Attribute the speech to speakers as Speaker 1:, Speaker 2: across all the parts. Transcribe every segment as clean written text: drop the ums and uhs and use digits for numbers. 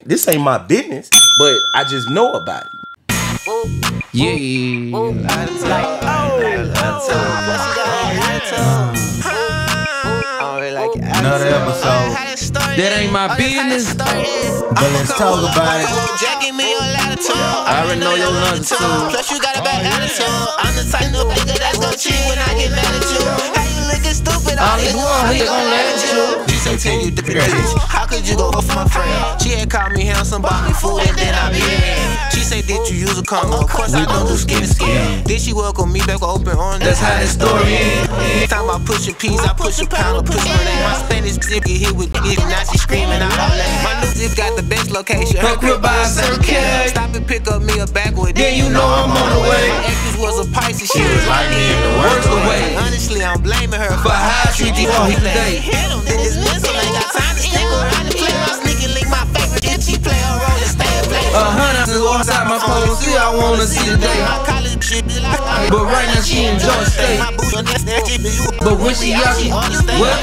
Speaker 1: This ain't my business, but I just know about it.
Speaker 2: Yeah.
Speaker 3: Another episode.
Speaker 2: That ain't my business.
Speaker 3: But let's talk about it.
Speaker 2: I already know your lunch too.
Speaker 4: Plus you got a bad attitude. I'm the type of nigga that's gon' cheat when I get mad at you. How you looking stupid? All these ones he gon' let you. She say tell you the bitch. How could you go for my friend? She had called me handsome, bought me food, and then I be in. She say did you use a condom? Of course I don't do skin to skin. Then she welcome me back with open arms. That's how that story is. Time I push a piece, I push a pound, push my name. My Spanish zip get hit with it, now she screaming out all that. My new zip got the best location. Her crib by herself. Stop and pick up me a backward. Then you know I'm on the way. My ex was a Pisces, she was like me in the worst of ways. Honestly, I'm blaming her for how I treat you all today. Hit him, then dismissal, ain't got time to stick around and play. My sneaky link, my favorite. If she play a role and stay and play.
Speaker 2: 100 to go inside my phone, see I wanna see today.
Speaker 4: My college shit is like,
Speaker 2: But right now she enjoy stay.
Speaker 4: my boots on that shit,
Speaker 2: But when she out, she what?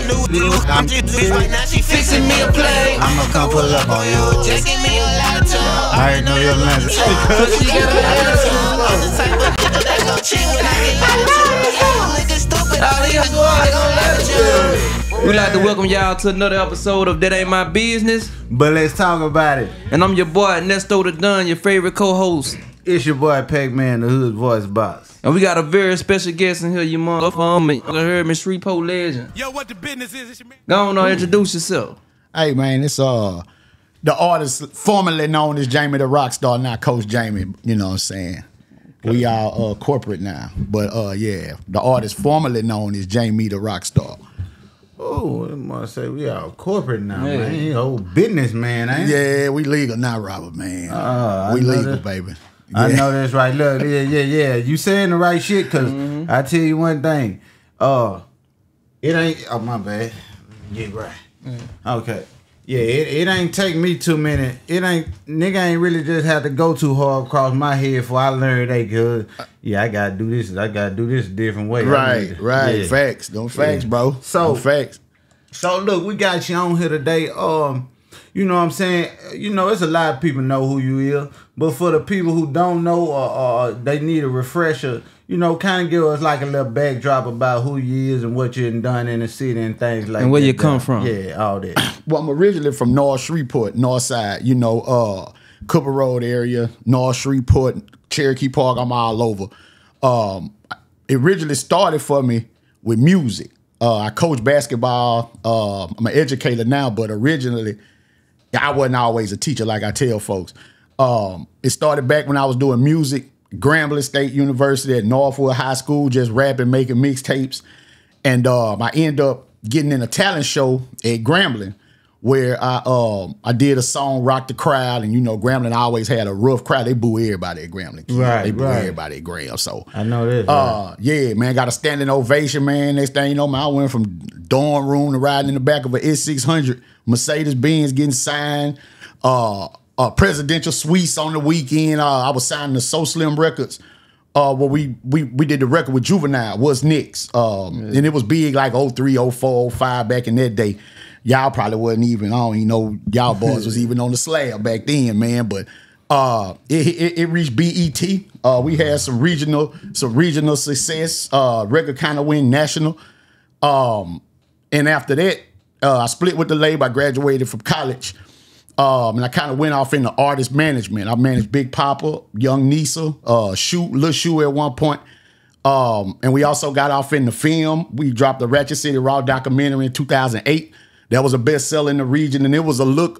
Speaker 4: I'm just right now, she
Speaker 2: Fixing me a play.
Speaker 3: I'ma come pull up on you.
Speaker 4: just give me a latitude.
Speaker 3: I already know your language.
Speaker 2: Cause she got an attitude.
Speaker 4: I'm the type of nigga that gon' cheat when I get latitude. You looking stupid,
Speaker 2: All these boys gon' let you. We like to welcome y'all to another episode of That Ain't My Business.
Speaker 3: But let's talk about it.
Speaker 2: And I'm your boy, Nesto the Dunn, your favorite co-host.
Speaker 3: It's your boy Pac-Man, the Hood Voice Box.
Speaker 2: And we got a very special guest in here, you motherfucker. You heard me, Shreveport legend.
Speaker 5: Yo, what the business is? It's your man.
Speaker 2: Go on, introduce yourself.
Speaker 6: Hey man, it's the artist formerly known as Jamie the Rockstar, now Coach Jaymee. You know what I'm saying? We are corporate now, but yeah, the artist formerly known as Jamie the Rockstar.
Speaker 3: Oh, I must say we are corporate now,
Speaker 2: Yeah.
Speaker 3: man. You know, businessman, ain't it?
Speaker 6: Yeah, we legal now, Robert, man.
Speaker 3: I
Speaker 6: We
Speaker 3: know
Speaker 6: legal,
Speaker 3: that.
Speaker 6: baby.
Speaker 3: I
Speaker 6: Yeah.
Speaker 3: know that's right. Look, yeah. You saying the right shit, because I tell you one thing. It ain't, oh, my bad. Get right. Okay. Yeah, it ain't take me 2 minutes. Nigga ain't really just had to go too hard across my head before I learned they good. Yeah, I gotta do this. I gotta do this a different way.
Speaker 6: Right.
Speaker 3: Yeah.
Speaker 6: Facts. Don't facts, bro.
Speaker 3: So-
Speaker 6: Don't facts.
Speaker 3: So look, we got you on here today. You know what I'm saying? You know, it's a lot of people know who you is, but for the people who don't know or they need a refresher, you know, kind of give us like a little backdrop about who you is and what you done in the city and things like that.
Speaker 2: And where you come from.
Speaker 3: Yeah, all that.
Speaker 6: Well, I'm originally from North Shreveport, North Side. You know, Cooper Road area, North Shreveport, Cherokee Park. I'm all over. It originally started for me with music. I coach basketball. I'm an educator now, but originally I wasn't always a teacher like I tell folks. It started back when I was doing music, Grambling State University at Northwood High School, just rapping, making mixtapes. And I ended up getting in a talent show at Grambling where I did a song, Rock the Crowd. And, you know, Grambling always had a rough crowd. They boo everybody at Grambling.
Speaker 3: Right,
Speaker 6: They boo
Speaker 3: right.
Speaker 6: everybody at Graham. So
Speaker 3: I know this. Right?
Speaker 6: yeah, man, got a standing ovation, man. Next thing you know, man, I went from dorm room to riding in the back of a S600 Mercedes-Benz getting signed. Presidential suites on the weekend. I was signing to So Slim Records. Where we did the record with Juvenile, was Knicks. And it was big like 03, 04, 05 back in that day. Y'all probably wasn't even, I don't even know y'all boys was even on the slab back then, man. But it reached BET. We had some regional success. Record kind of went national. And after that, I split with the label. I graduated from college. And I kind of went off into artist management. I managed Big Papa, Young Nisa, Lil Shoe at one point. And we also got off in the film. We dropped the Ratchet City Raw documentary in 2008. That was a bestseller in the region. And it was a look,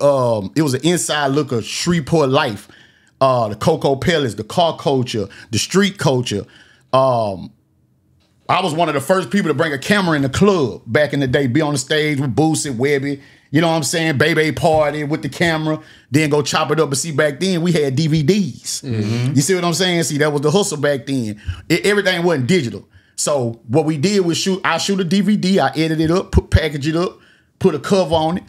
Speaker 6: it was an inside look of Shreveport life. The Cocoa Pellets, the car culture, the street culture. I was one of the first people to bring a camera in the club back in the day, be on the stage with Boosie, Webby, you know what I'm saying, Baby Party with the camera, then go chop it up. But see, back then we had DVDs. You see what I'm saying? See, that was the hustle back then. Everything wasn't digital. So what we did was I shoot a DVD, I edit it up, package it up, put a cover on it,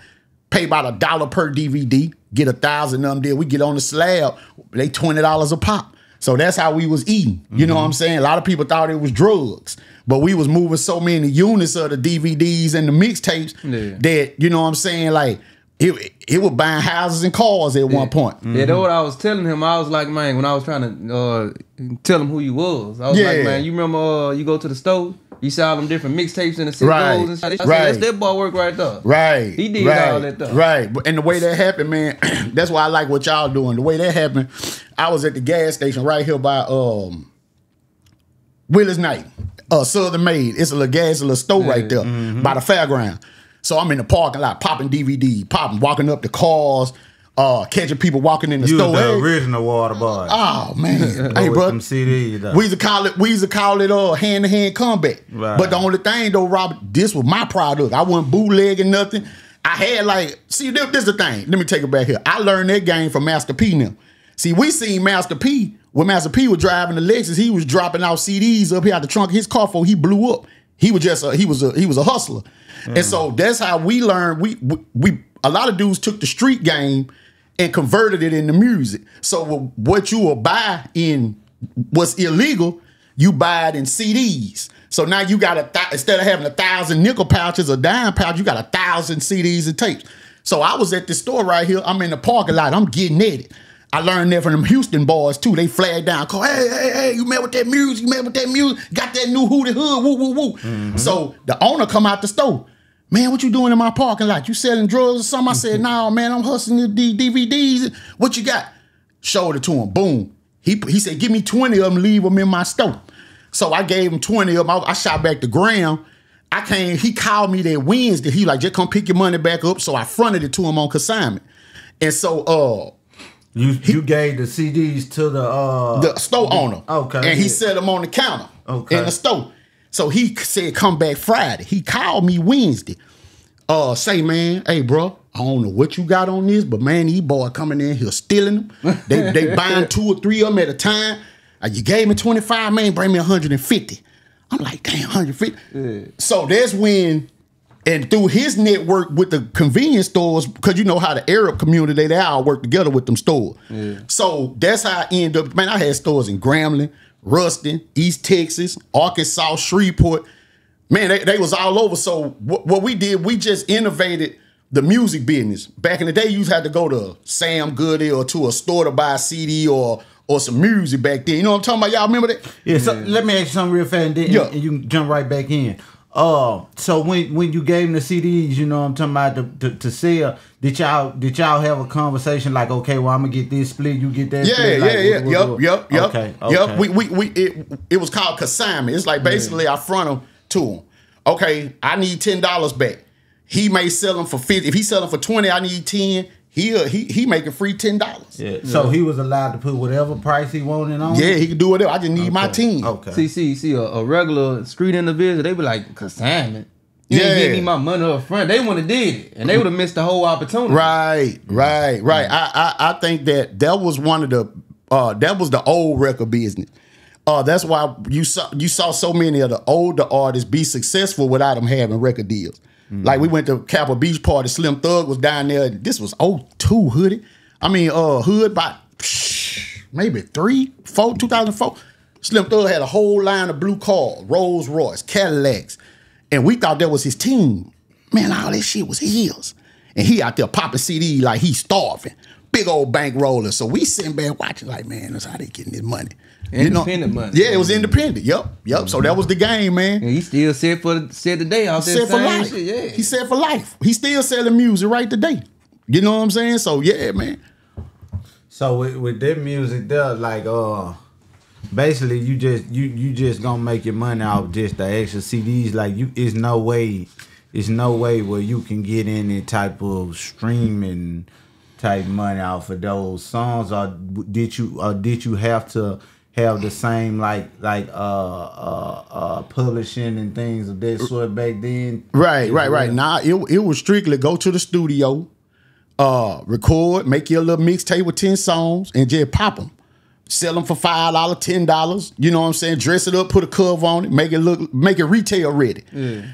Speaker 6: pay about $1 per DVD, get 1,000 of them there. We get on the slab, they $20 a pop. So that's how we was eating. You know what I'm saying? A lot of people thought it was drugs, but we was moving so many units of the DVDs and the mixtapes that, you know what I'm saying, like it was buying houses and cars at one point.
Speaker 2: Yeah, that's what I was telling him. I was like, man, when I was trying to tell him who you was, I was like, man, you remember you go to the store, you see all them different mixtapes in the singles and stuff. I said, that's that boy work right there.
Speaker 6: Right.
Speaker 2: He did all that stuff.
Speaker 6: Right. And the way that happened, man, that's why I like what y'all doing. The way that happened, I was at the gas station right here by Willis Knight, Southern Made. It's a little store right there by the fairground. So I'm in the parking lot, popping DVD, walking up the cars, catching people walking in the store.
Speaker 3: The original water boy.
Speaker 6: Oh man, hey bro,
Speaker 3: CDs,
Speaker 6: we used to call it hand-to-hand combat. Right. But the only thing though, Robert, this was my product. I wasn't bootlegging nothing. I had this is the thing. Let me take it back here. I learned that game from Master P now. See, we seen Master P when Master P was driving the Lexus. He was dropping out CDs up here out the trunk of his car before he blew up. He was just he was a hustler. And so that's how we learned. We a lot of dudes took the street game and converted it into music. So what you will buy in what's illegal, you buy it in CDs. So now you got instead of having 1,000 nickel pouches or dime pouches, you got 1,000 CDs and tapes. So I was at the store right here. I'm in the parking lot. I'm getting at it. I learned that from them Houston boys too. They flagged down, call, hey, you met with that music, got that new Hootie Hood, woo, woo, woo. So the owner come out the store. Man, what you doing in my parking lot? You selling drugs or something? I said, nah, man, I'm hustling the DVDs. What you got? Showed it to him. Boom. He said, give me 20 of them, leave them in my store. So I gave him 20 of them. I shot back to Graham. He called me that Wednesday. He like, just come pick your money back up. So I fronted it to him on consignment. And so
Speaker 3: you gave the CDs to the
Speaker 6: store owner.
Speaker 3: Okay.
Speaker 6: And he set them on the counter in the store. So he said, come back Friday. He called me Wednesday. Say, man, hey, bro, I don't know what you got on this, but man, these boys coming in here stealing them. They buying 2 or 3 of them at a time. You gave me 25, man, bring me 150. I'm like, damn, 150. Yeah. So that's when, and through his network with the convenience stores, because you know how the Arab community, they all work together with them stores. Yeah. So that's how I ended up, man, I had stores in Grambling, Ruston, East Texas, Arkansas, Shreveport. Man, they was all over. So what we did, we just innovated the music business. Back in the day, you had to go to Sam Goody or to a store to buy a CD or some music back then. You know what I'm talking about? Y'all remember that?
Speaker 3: Yeah, so let me ask you something real fast and then and you can jump right back in. So when you gave them the CDs, you know what I'm talking about, to sell, did y'all have a conversation like, okay, well, I'm gonna get this split, you get that split?
Speaker 6: Yep.
Speaker 3: Okay.
Speaker 6: Yep. It was called consignment. It's like basically I front them to him. Okay, I need $10 back. He may sell them for 50. If he sell them for 20, I need 10. He making free $10.
Speaker 3: Yeah. So he was allowed to put whatever price he wanted on?
Speaker 6: Yeah, he could do whatever. I just need my 10.
Speaker 3: Okay.
Speaker 2: See, a regular street individual, they be like, consignment. You ain't give me my money up front. They would have did it, and they would have missed the whole opportunity.
Speaker 6: Right. I think that was one of the that was the old record business. That's why you saw so many of the older artists be successful without them having record deals. Like we went to Capitol Beach party, Slim Thug was down there. This was 02 Hoodie. Hood by maybe 2004. Slim Thug had a whole line of blue cars, Rolls Royce, Cadillacs. And we thought that was his team. Man, all that shit was his. And he out there popping CD like he's starving. Big old bankroller. So we sitting back watching like, man, that's how they getting this money.
Speaker 2: Independent money.
Speaker 6: Yeah, it was independent. Yep. So that was the game, man.
Speaker 2: And he still set the day out there.
Speaker 6: Set for life.
Speaker 2: Shit, yeah.
Speaker 6: He said for life. He still selling music right today. You know what I'm saying? So yeah, man.
Speaker 3: So with that music there, like basically you just gonna make your money off just the extra CDs. Like it's no way where you can get any type of streaming type money off of those songs, or did you have to have the same like publishing and things of that sort back then? Right.
Speaker 6: Nah, it was strictly go to the studio, record, make your little mixtape with 10 songs, and just pop them. Sell them for $5, $10. You know what I'm saying? Dress it up, put a cover on it, make it retail ready. Yeah.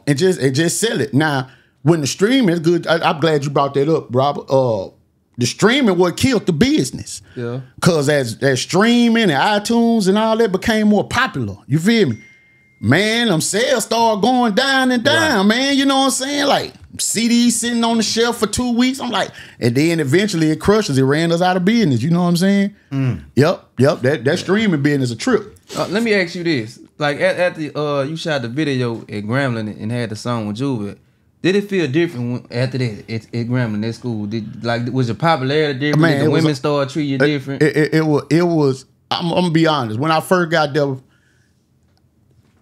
Speaker 6: And just sell it. Now, when the streaming is good, I'm glad you brought that up, Robert. The streaming what killed the business. Yeah. Cause as streaming and iTunes and all that became more popular, you feel me? Man, them sales started going down and down, man. You know what I'm saying? Like CDs sitting on the shelf for 2 weeks. I'm like, and then eventually it crushes. It ran us out of business. You know what I'm saying? Yep. That streaming business a trip.
Speaker 2: Let me ask you this: like at the you shot the video at Grambling and had the song with Juve. Did it feel different after that at Grambling at school? Was your popularity different?
Speaker 6: Man,
Speaker 2: Did the women start treating you different?
Speaker 6: It was. I'm gonna be honest. When I first got there,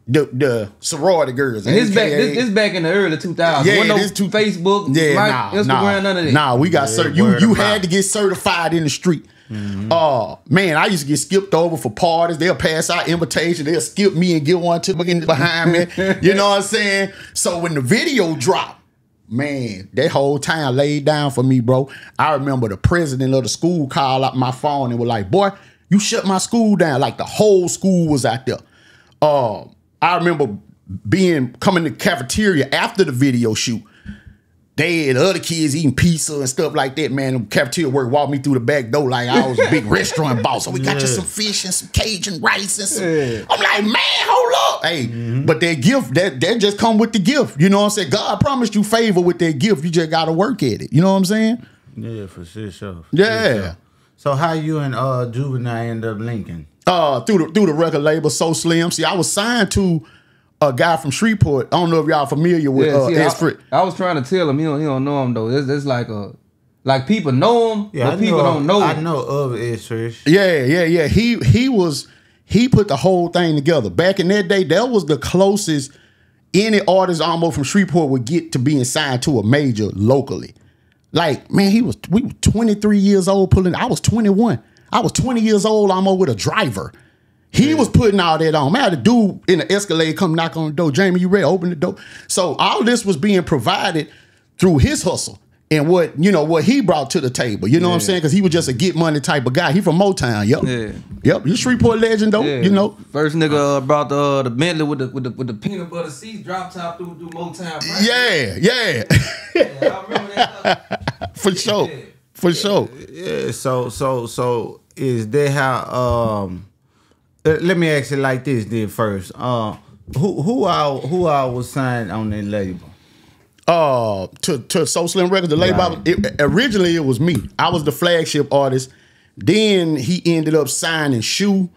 Speaker 6: the sorority girls.
Speaker 2: And this back in the early 2000s.
Speaker 6: Yeah,
Speaker 2: no
Speaker 6: this
Speaker 2: Facebook, Instagram, none of that.
Speaker 6: Nah, we got you had to get certified in the street. Man, I used to get skipped over for parties. They'll pass out invitation. They'll skip me and get one to behind me. You know what I'm saying? So when the video dropped, man, that whole time laid down for me, bro. I remember the president of the school called up my phone and was like, boy, you shut my school down. Like the whole school was out there. I remember coming to the cafeteria after the video shoot. They had other kids eating pizza and stuff like that, man. The cafeteria work walked me through the back door like I was a big restaurant boss. So we got you some fish and some Cajun rice and some. I'm like, man, hold up. Hey, but that gift, that just come with the gift. You know what I'm saying? God promised you favor with that gift. You just got to work at it. You know what I'm saying?
Speaker 3: Yeah, for sure.
Speaker 6: Yeah.
Speaker 3: So how you and Juvenile end up linking?
Speaker 6: Through the record label So Slim. See, I was signed to a guy from Shreveport. I don't know if y'all familiar with
Speaker 2: I was trying to tell him he don't know him though. It's like people know him, but people don't know him.
Speaker 3: I know of Esfrish.
Speaker 6: Yeah. He put the whole thing together. Back in that day, that was the closest any artist almost from Shreveport would get to being signed to a major locally. Like, man, we were 23 years old pulling. I was 21. I was 20 years old almost with a driver. He was putting all that on. Man, I had a dude in the Escalade come knock on the door. Jaymee, you ready? Open the door. So all this was being provided through his hustle and what he brought to the table. You know what I'm saying? Because he was just a get money type of guy. He from Motown. Yep. He's Shreveport legend though.
Speaker 2: Yeah.
Speaker 6: You know.
Speaker 2: First nigga brought the Bentley with the peanut butter seats, drop top through Motown. Right?
Speaker 6: Yeah.
Speaker 2: I remember that.
Speaker 6: For sure.
Speaker 3: Yeah. So is that how? Let me ask it like this then first. Who I was signed on that label?
Speaker 6: To So Slim Records, the label. Originally it was me. I was the flagship artist. Then he ended up signing Shoe.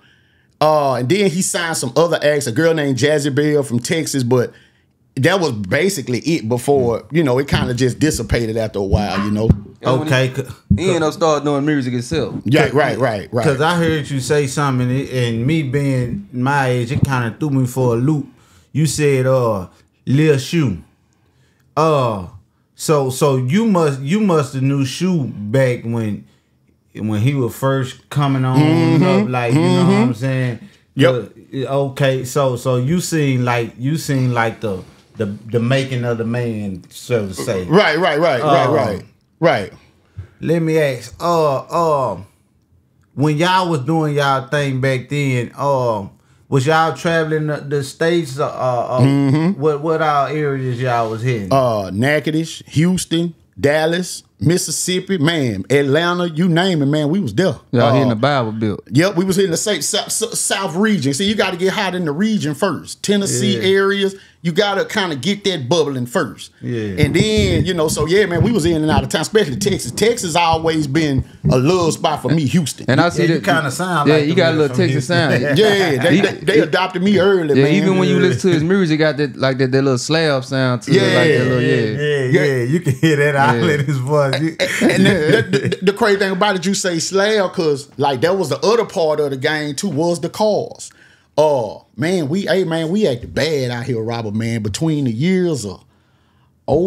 Speaker 6: And then he signed some other acts, a girl named Jazzy Bell from Texas, but that was basically it before, it kind of just dissipated after a while,
Speaker 3: Okay.
Speaker 2: He ended up starting doing music himself.
Speaker 6: Yeah, right.
Speaker 3: Because I heard you say something, and me being my age, it kind of threw me for a loop. You said, Lil Shoe. So you must have knew Shoe back when he was first coming on up, like, you know what I'm saying?
Speaker 6: Yep.
Speaker 3: Okay, so you seen like the making of the man, so to say.
Speaker 6: Right.
Speaker 3: Let me ask, when y'all was doing y'all thing back then, was y'all traveling the states? What all areas y'all was hitting?
Speaker 6: Natchitoches, Houston, Dallas, Mississippi, man, Atlanta, you name it, man, we was there.
Speaker 2: Y'all hitting the Bible Belt.
Speaker 6: Yep, we was hitting the South region. See, you got to get hot in the region first. Tennessee areas, you got to kind of get that bubbling first.
Speaker 3: Yeah.
Speaker 6: And then, so yeah, man, we was in and out of town, especially Texas. Texas always been a love spot for me, Houston.
Speaker 2: And I see that
Speaker 3: you kind of sound
Speaker 2: like
Speaker 3: you
Speaker 2: got a little Texas sound.
Speaker 6: They adopted me early, man.
Speaker 2: Even when you listen to his music, got that little slab sound to it.
Speaker 3: Yeah, you can hear that out in his voice.
Speaker 6: And the crazy thing about it, you say slab, because like that was the other part of the game too, was the cause. Man, we acted bad out here, Robert, man. Between the years of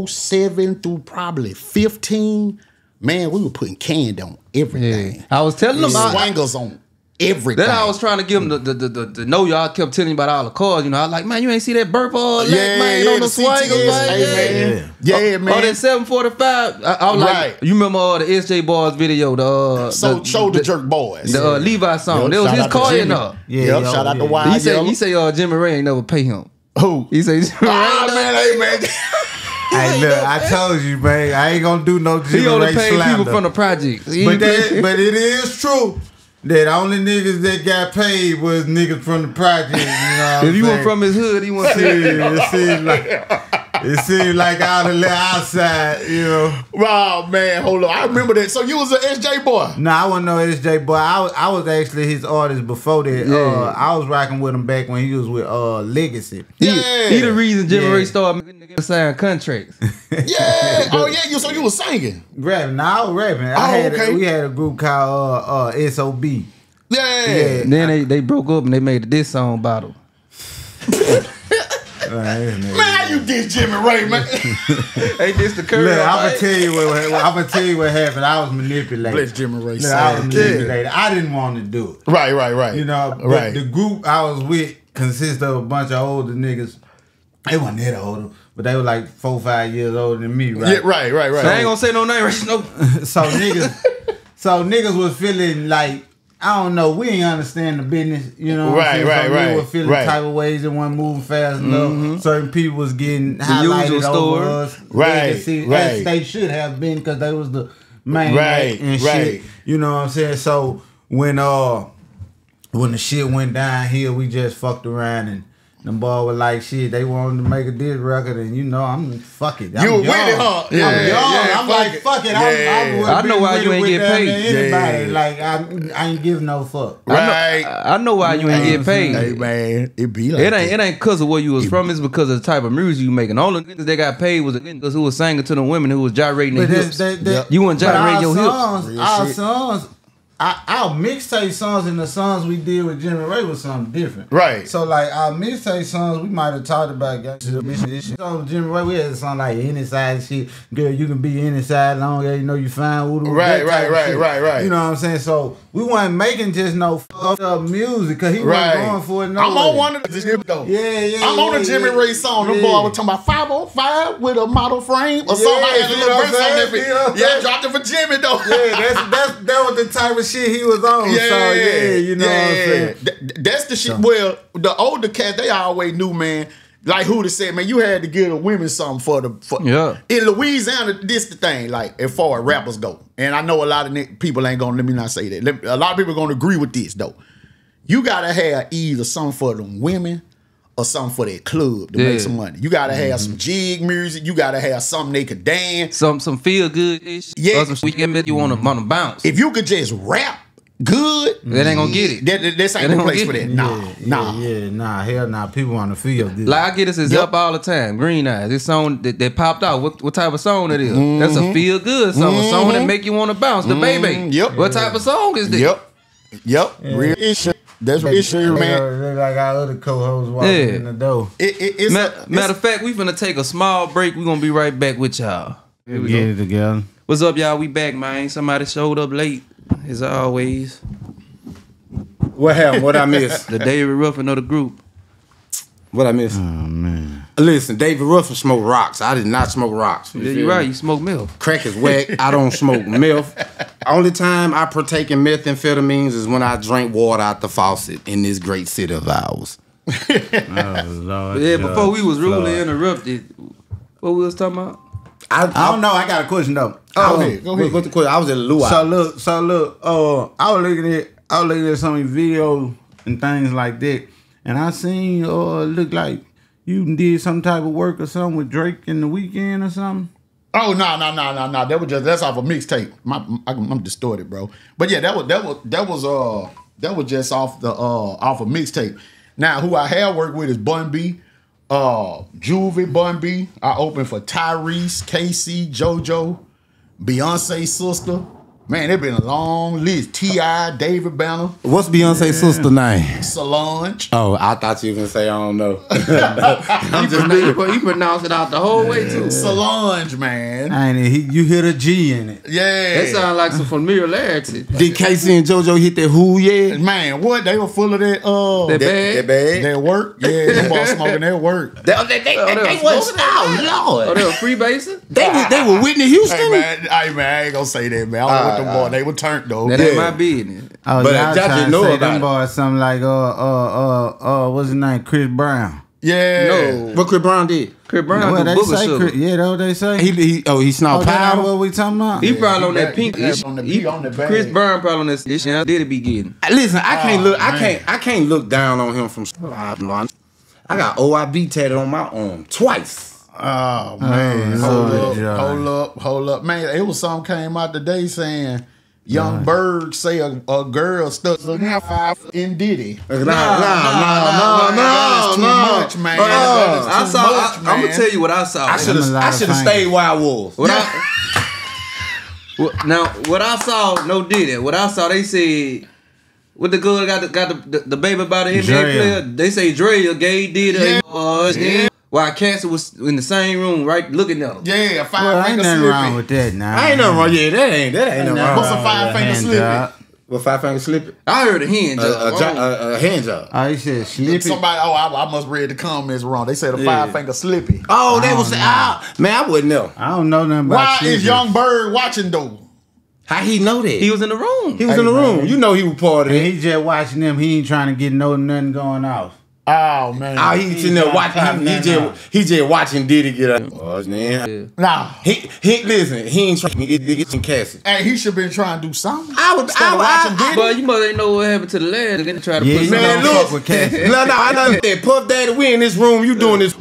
Speaker 6: 07 through probably 15, man, we were putting candy on everything.
Speaker 2: Yeah. I was telling them
Speaker 6: swangers on everything.
Speaker 2: Then I was trying to give them the know y'all kept telling me about all the cars. I was like, man, you ain't see that burp all man on the swangers, man.
Speaker 6: Man.
Speaker 2: Oh, that 745. I was like, you remember the SJ Boys video, the
Speaker 6: Shoulder Jerk Boys,
Speaker 2: the Levi song. That was his car in there.
Speaker 6: Shout out to Wild.
Speaker 2: He say Jimmy Ray ain't never pay him.
Speaker 6: Who?
Speaker 2: He say Jimmy Ray.
Speaker 6: Man.
Speaker 3: Hey, look, I told you, man, I ain't gonna do no Jimmy Ray slander.
Speaker 2: He only paid people from the project.
Speaker 3: But it is true that only niggas that got paid was niggas from the project. You know
Speaker 2: if you were from his hood, he wasn't paid.
Speaker 3: It seems like It seemed like all the little outside, you know.
Speaker 6: Wow, man, hold on. I remember that. So you was an SJ boy?
Speaker 3: No, I wasn't no SJ boy. I was actually his artist before that.
Speaker 2: Yeah.
Speaker 3: I was rocking with him back when he was with Legacy.
Speaker 6: Yeah.
Speaker 2: He the reason Jimmy Ray started signing contracts.
Speaker 6: Yeah. Oh yeah. So you was singing?
Speaker 3: Rapping. No, I was rapping.
Speaker 6: Okay.
Speaker 3: We had a group called SOB.
Speaker 6: Yeah.
Speaker 2: And then they broke up and they made this song battle.
Speaker 6: Man, how you did Jimmy Ray, man?
Speaker 2: Hey, this the curve.
Speaker 3: Look, I'm gonna tell you what happened. I was manipulated.
Speaker 6: Bless Jimmy Ray.
Speaker 3: Look, I was manipulated. I didn't want to do it.
Speaker 6: Right.
Speaker 3: You know, but the group I was with consisted of a bunch of older niggas. They wasn't that older, but they were like 4 or 5 years older than me, right?
Speaker 6: Yeah, right.
Speaker 2: So I ain't gonna say no name, right? No.
Speaker 3: So niggas was feeling like, I don't know, we ain't understand the business, you know what I'm saying? So we were feeling type of ways that weren't moving fast enough. Certain people was getting highlighted over us.
Speaker 6: Right.
Speaker 3: As they should have been, because they was the main and shit. You know what I'm saying? So when the shit went downhill, we just fucked around and them boys were like, shit, they wanted to make a diss record, and you know, fuck it.
Speaker 6: You were with it, huh?
Speaker 3: I'm like, fuck it.
Speaker 2: I know why you ain't get paid.
Speaker 3: Anybody. Like, I ain't give no fuck.
Speaker 6: Right.
Speaker 2: I know why you ain't get paid.
Speaker 6: Hey, man, it be like
Speaker 2: It ain't because of where you was from. It's because of the type of music you making. All the niggas that got paid was the niggas who was singing to the women who was gyrating their hips. You weren't gyrating your hips.
Speaker 3: Our songs, our mixtape songs and the songs we did with Jimmy Ray was something different.
Speaker 6: Right.
Speaker 3: So like our mixtape songs, we might have talked about this shit. So Jimmy Ray, we had a song like any side shit. Girl, you can be any side long as you know you fine.
Speaker 6: Right.
Speaker 3: You know what I'm saying? So we weren't making just no fucked up music because he wasn't going for it.
Speaker 6: I'm on one of the though.
Speaker 3: Yeah.
Speaker 6: I'm on a Jimmy Ray song. Them boy was talking about 505 with a model frame or something. I had a little verse on that bitch. Yeah, I dropped it for Jimmy though.
Speaker 3: Yeah, that was the type of shit he was on.
Speaker 6: Yeah,
Speaker 3: so you know what I'm saying.
Speaker 6: That's the shit. Well, the older cats, they always knew, man. Like Huda said, man, you had to give the women something for in Louisiana. This the thing, like as far as rappers go, and I know a lot of people ain't gonna let me not say that. A lot of people are gonna agree with this though. You gotta have either something for them women or something for that club to make some money. You gotta have some jig music. You gotta have something they could dance.
Speaker 2: Some feel good ish.
Speaker 6: Yeah.
Speaker 2: Or some sweet you wanna bounce.
Speaker 6: If you could just rap good,
Speaker 2: that ain't gonna get it.
Speaker 6: This ain't the place for that. Nah.
Speaker 3: Hell nah. People want to feel good.
Speaker 2: Like I get this up all the time. Green Eyes. This song that popped out. What type of song it is? That's a feel good song. A song that make you want to bounce. The baby.
Speaker 6: Yep.
Speaker 2: What type of song is this?
Speaker 6: Yep. Real issue. That's real issue, man.
Speaker 3: Like our other co-hosts walking in the door.
Speaker 2: Matter of fact, we finna take a small break. We gonna be right back with y'all.
Speaker 3: Get it together.
Speaker 2: What's up, y'all? We back, man. Somebody showed up late, as always.
Speaker 5: What happened? What I missed?
Speaker 2: The David Ruffin of the group.
Speaker 5: What I missed?
Speaker 3: Oh man!
Speaker 5: Listen, David Ruffin smoked rocks. I did not smoke rocks.
Speaker 2: Yeah, you're right. You smoke milk.
Speaker 5: Crack is whack. I don't smoke meth. Only time I partake in methamphetamines is when I drink water out the faucet in this great city of ours.
Speaker 3: Oh Lord!
Speaker 2: Yeah, before we was rudely interrupted, what we was talking about?
Speaker 3: I don't know. I got a question though.
Speaker 6: Go ahead.
Speaker 5: What's the question? I was at a luau.
Speaker 3: So look. I was looking at some of your videos and things like that, and I seen look like you did some type of work or something with Drake in the weekend or something.
Speaker 6: Oh no! That's off a mixtape. I'm distorted, bro. But yeah, that was just off a mixtape. Now who I have worked with is Bun B, Juvenile Bun B. I opened for Tyrese, KC, JoJo, Beyonce's sister. Man, it been a long list. T.I., David Banner.
Speaker 5: What's Beyonce's sister name?
Speaker 6: Solange.
Speaker 5: Oh, I thought you were gonna say I don't know.
Speaker 2: He pronounced it out the whole way too.
Speaker 6: Solange, man.
Speaker 3: And you hit a G in it.
Speaker 6: Yeah.
Speaker 2: That sound like some familiarity.
Speaker 5: Did Casey and JoJo hit that who yet?
Speaker 6: Man, what? They were full of that
Speaker 2: That bag?
Speaker 6: That work? Yeah, them boys smoking that work.
Speaker 5: They was Lord.
Speaker 2: Oh, they were freebasing?
Speaker 5: They were Whitney Houston.
Speaker 6: Hey man, I ain't gonna say that, man. I don't know what them boys. They were turned though.
Speaker 2: That ain't my business.
Speaker 3: Oh,
Speaker 5: but
Speaker 3: y'all
Speaker 5: Josh
Speaker 3: trying
Speaker 5: didn't
Speaker 3: to
Speaker 5: know
Speaker 3: say
Speaker 5: about
Speaker 3: them
Speaker 5: it.
Speaker 3: boys something like what's his name? Chris Brown.
Speaker 6: Yeah.
Speaker 2: No.
Speaker 5: What Chris Brown did?
Speaker 2: Chris Brown
Speaker 3: What
Speaker 2: do
Speaker 3: they
Speaker 2: booger
Speaker 3: say?
Speaker 2: sugar.
Speaker 3: That's what they say.
Speaker 5: He snort
Speaker 3: That's
Speaker 5: powder.
Speaker 3: what we talking about.
Speaker 2: He probably on that pink ish.
Speaker 6: On the bag.
Speaker 2: Chris Brown probably on that ish. And I did it be getting.
Speaker 5: Listen, I can't look. I can't look down on him from. I got OIB tatted on my arm twice.
Speaker 6: Oh man, hold up, man. It was something came out today saying Young Berg say a girl stuck in half five in Diddy.
Speaker 5: No,
Speaker 6: much, man.
Speaker 2: I'm gonna tell you what I saw.
Speaker 5: I should have stayed where I was.
Speaker 2: What I saw, no Diddy. What I saw, they said. What the girl got the baby by the NBA player? They say Drea gay Diddy. While Cancer was in the same room, right, looking at him.
Speaker 6: Yeah,
Speaker 3: ain't nothing wrong with that now.
Speaker 5: I ain't nothing wrong. Yeah, that ain't nothing wrong.
Speaker 6: What's a 5-finger slippy?
Speaker 5: What 5-finger slippy?
Speaker 2: I heard a hand job.
Speaker 5: A hand job.
Speaker 3: Oh, he said slippy.
Speaker 6: Somebody, I must read the comments wrong. They said a 5-finger slippy.
Speaker 5: Oh, they was man, I wouldn't know.
Speaker 3: I don't know nothing about
Speaker 6: Why
Speaker 3: slippy.
Speaker 6: is Young Bird watching though?
Speaker 5: How he know that?
Speaker 2: He was in the room.
Speaker 5: He was in the room. You know he was part of
Speaker 3: And
Speaker 5: it.
Speaker 3: he just watching them. He ain't trying to get nothing going off.
Speaker 6: Oh man.
Speaker 5: Oh, he sitting there watching. He just watching Diddy get up. Oh man.
Speaker 6: Nah.
Speaker 5: He listen. He ain't trying to get some casses.
Speaker 6: Hey, he should been trying to do something.
Speaker 5: I would watching Diddy.
Speaker 2: But you must ain't know what happened to the lad. They're gonna try to put some
Speaker 5: Man,
Speaker 2: on.
Speaker 5: look. No, I know that. Puff Daddy, we in this room. You doing this?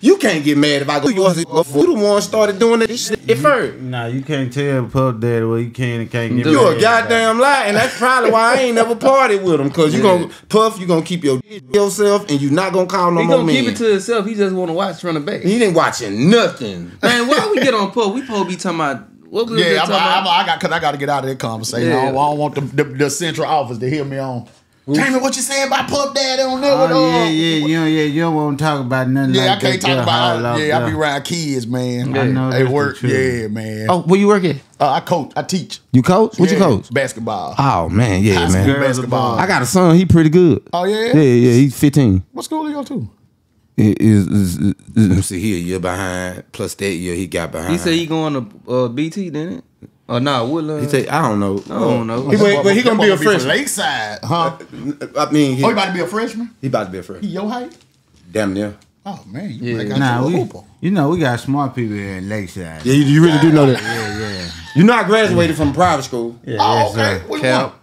Speaker 5: You can't get mad if I go. You the one started doing this shit at first.
Speaker 3: Nah, you can't tell Puff Daddy what he can and can't get.
Speaker 5: You a goddamn lie, and that's probably why I ain't never partied with him. Cause you gonna Puff, you gonna keep yourself, and you not gonna call no
Speaker 2: He
Speaker 5: more
Speaker 2: gonna
Speaker 5: men.
Speaker 2: keep it to himself. He just want to watch from the back.
Speaker 5: He ain't watching nothing.
Speaker 2: Man, why we get on Puff? We supposed to be talking about what we
Speaker 6: Yeah,
Speaker 2: talking about.
Speaker 6: I got to get out of that conversation.
Speaker 2: Yeah.
Speaker 6: I don't want the central office to hear me on. Jamie, what you saying about Puff Daddy on there?
Speaker 3: You don't want to talk about nothing like that.
Speaker 6: I can't talk about it. I be around kids, man.
Speaker 3: I know
Speaker 6: They
Speaker 3: that's
Speaker 6: work,
Speaker 3: the truth.
Speaker 6: yeah, man.
Speaker 5: Oh, where you work at?
Speaker 6: I coach, I teach.
Speaker 5: You coach? What you
Speaker 6: Yeah,
Speaker 5: coach?
Speaker 6: Basketball.
Speaker 5: Oh man, yeah,
Speaker 6: High school
Speaker 5: man.
Speaker 6: basketball.
Speaker 5: I got a son. He pretty good.
Speaker 6: Oh yeah?
Speaker 5: Yeah. He's 15.
Speaker 6: What school you go to?
Speaker 5: Let me see. He a year behind. Plus that year he got behind.
Speaker 2: He said he going to BT, didn't it? Or nah, Woodland?
Speaker 5: He say I don't know.
Speaker 2: I don't know.
Speaker 5: But he gonna be a freshman.
Speaker 6: Lakeside, huh?
Speaker 5: I mean,
Speaker 6: He about to be a freshman?
Speaker 5: he about to be a freshman.
Speaker 6: He your height?
Speaker 5: Damn near.
Speaker 6: Oh man,
Speaker 2: Yeah.
Speaker 6: you
Speaker 3: Nah,
Speaker 6: a
Speaker 3: we
Speaker 6: hooper.
Speaker 3: got smart people here in Lakeside.
Speaker 5: Yeah, you really do know that.
Speaker 3: Yeah.
Speaker 5: You know I graduated from private school.
Speaker 3: Yeah,
Speaker 6: Oh,
Speaker 3: yes,
Speaker 6: okay.
Speaker 3: sir.
Speaker 6: What
Speaker 2: Cap.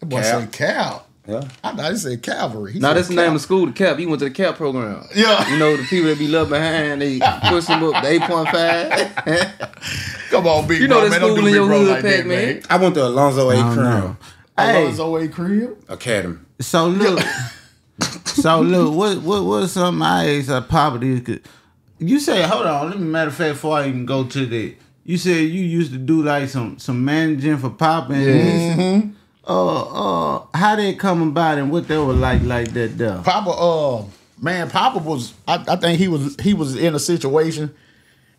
Speaker 6: That boy
Speaker 5: Cap.
Speaker 6: said Cal.
Speaker 5: Yeah.
Speaker 6: I thought he said Calvary. He
Speaker 2: Now
Speaker 6: said
Speaker 2: that's the name of the school, the CAP. He went to the CAP program.
Speaker 6: Yeah.
Speaker 2: You know, the people that be left behind, they push them up to 8.5.
Speaker 6: Come on, big
Speaker 2: You know
Speaker 6: bro,
Speaker 2: that
Speaker 6: man. Don't
Speaker 2: school
Speaker 6: do
Speaker 2: in
Speaker 6: big
Speaker 2: your
Speaker 6: bro
Speaker 2: hood,
Speaker 6: like that,
Speaker 2: Pac-Man.
Speaker 5: I went to Alonzo A.
Speaker 3: I don't
Speaker 5: Crumb
Speaker 3: know.
Speaker 6: Hey.
Speaker 3: Hey,
Speaker 6: Alonzo A. Crib.
Speaker 5: Academy.
Speaker 3: so look, what's something I asked Papa this? You say, hold on, let me matter of fact, before I even go to that, you said you used to do like some managing for Papa and this. How they come about and what they were like that there?
Speaker 6: Papa, Papa was. I think he was in a situation,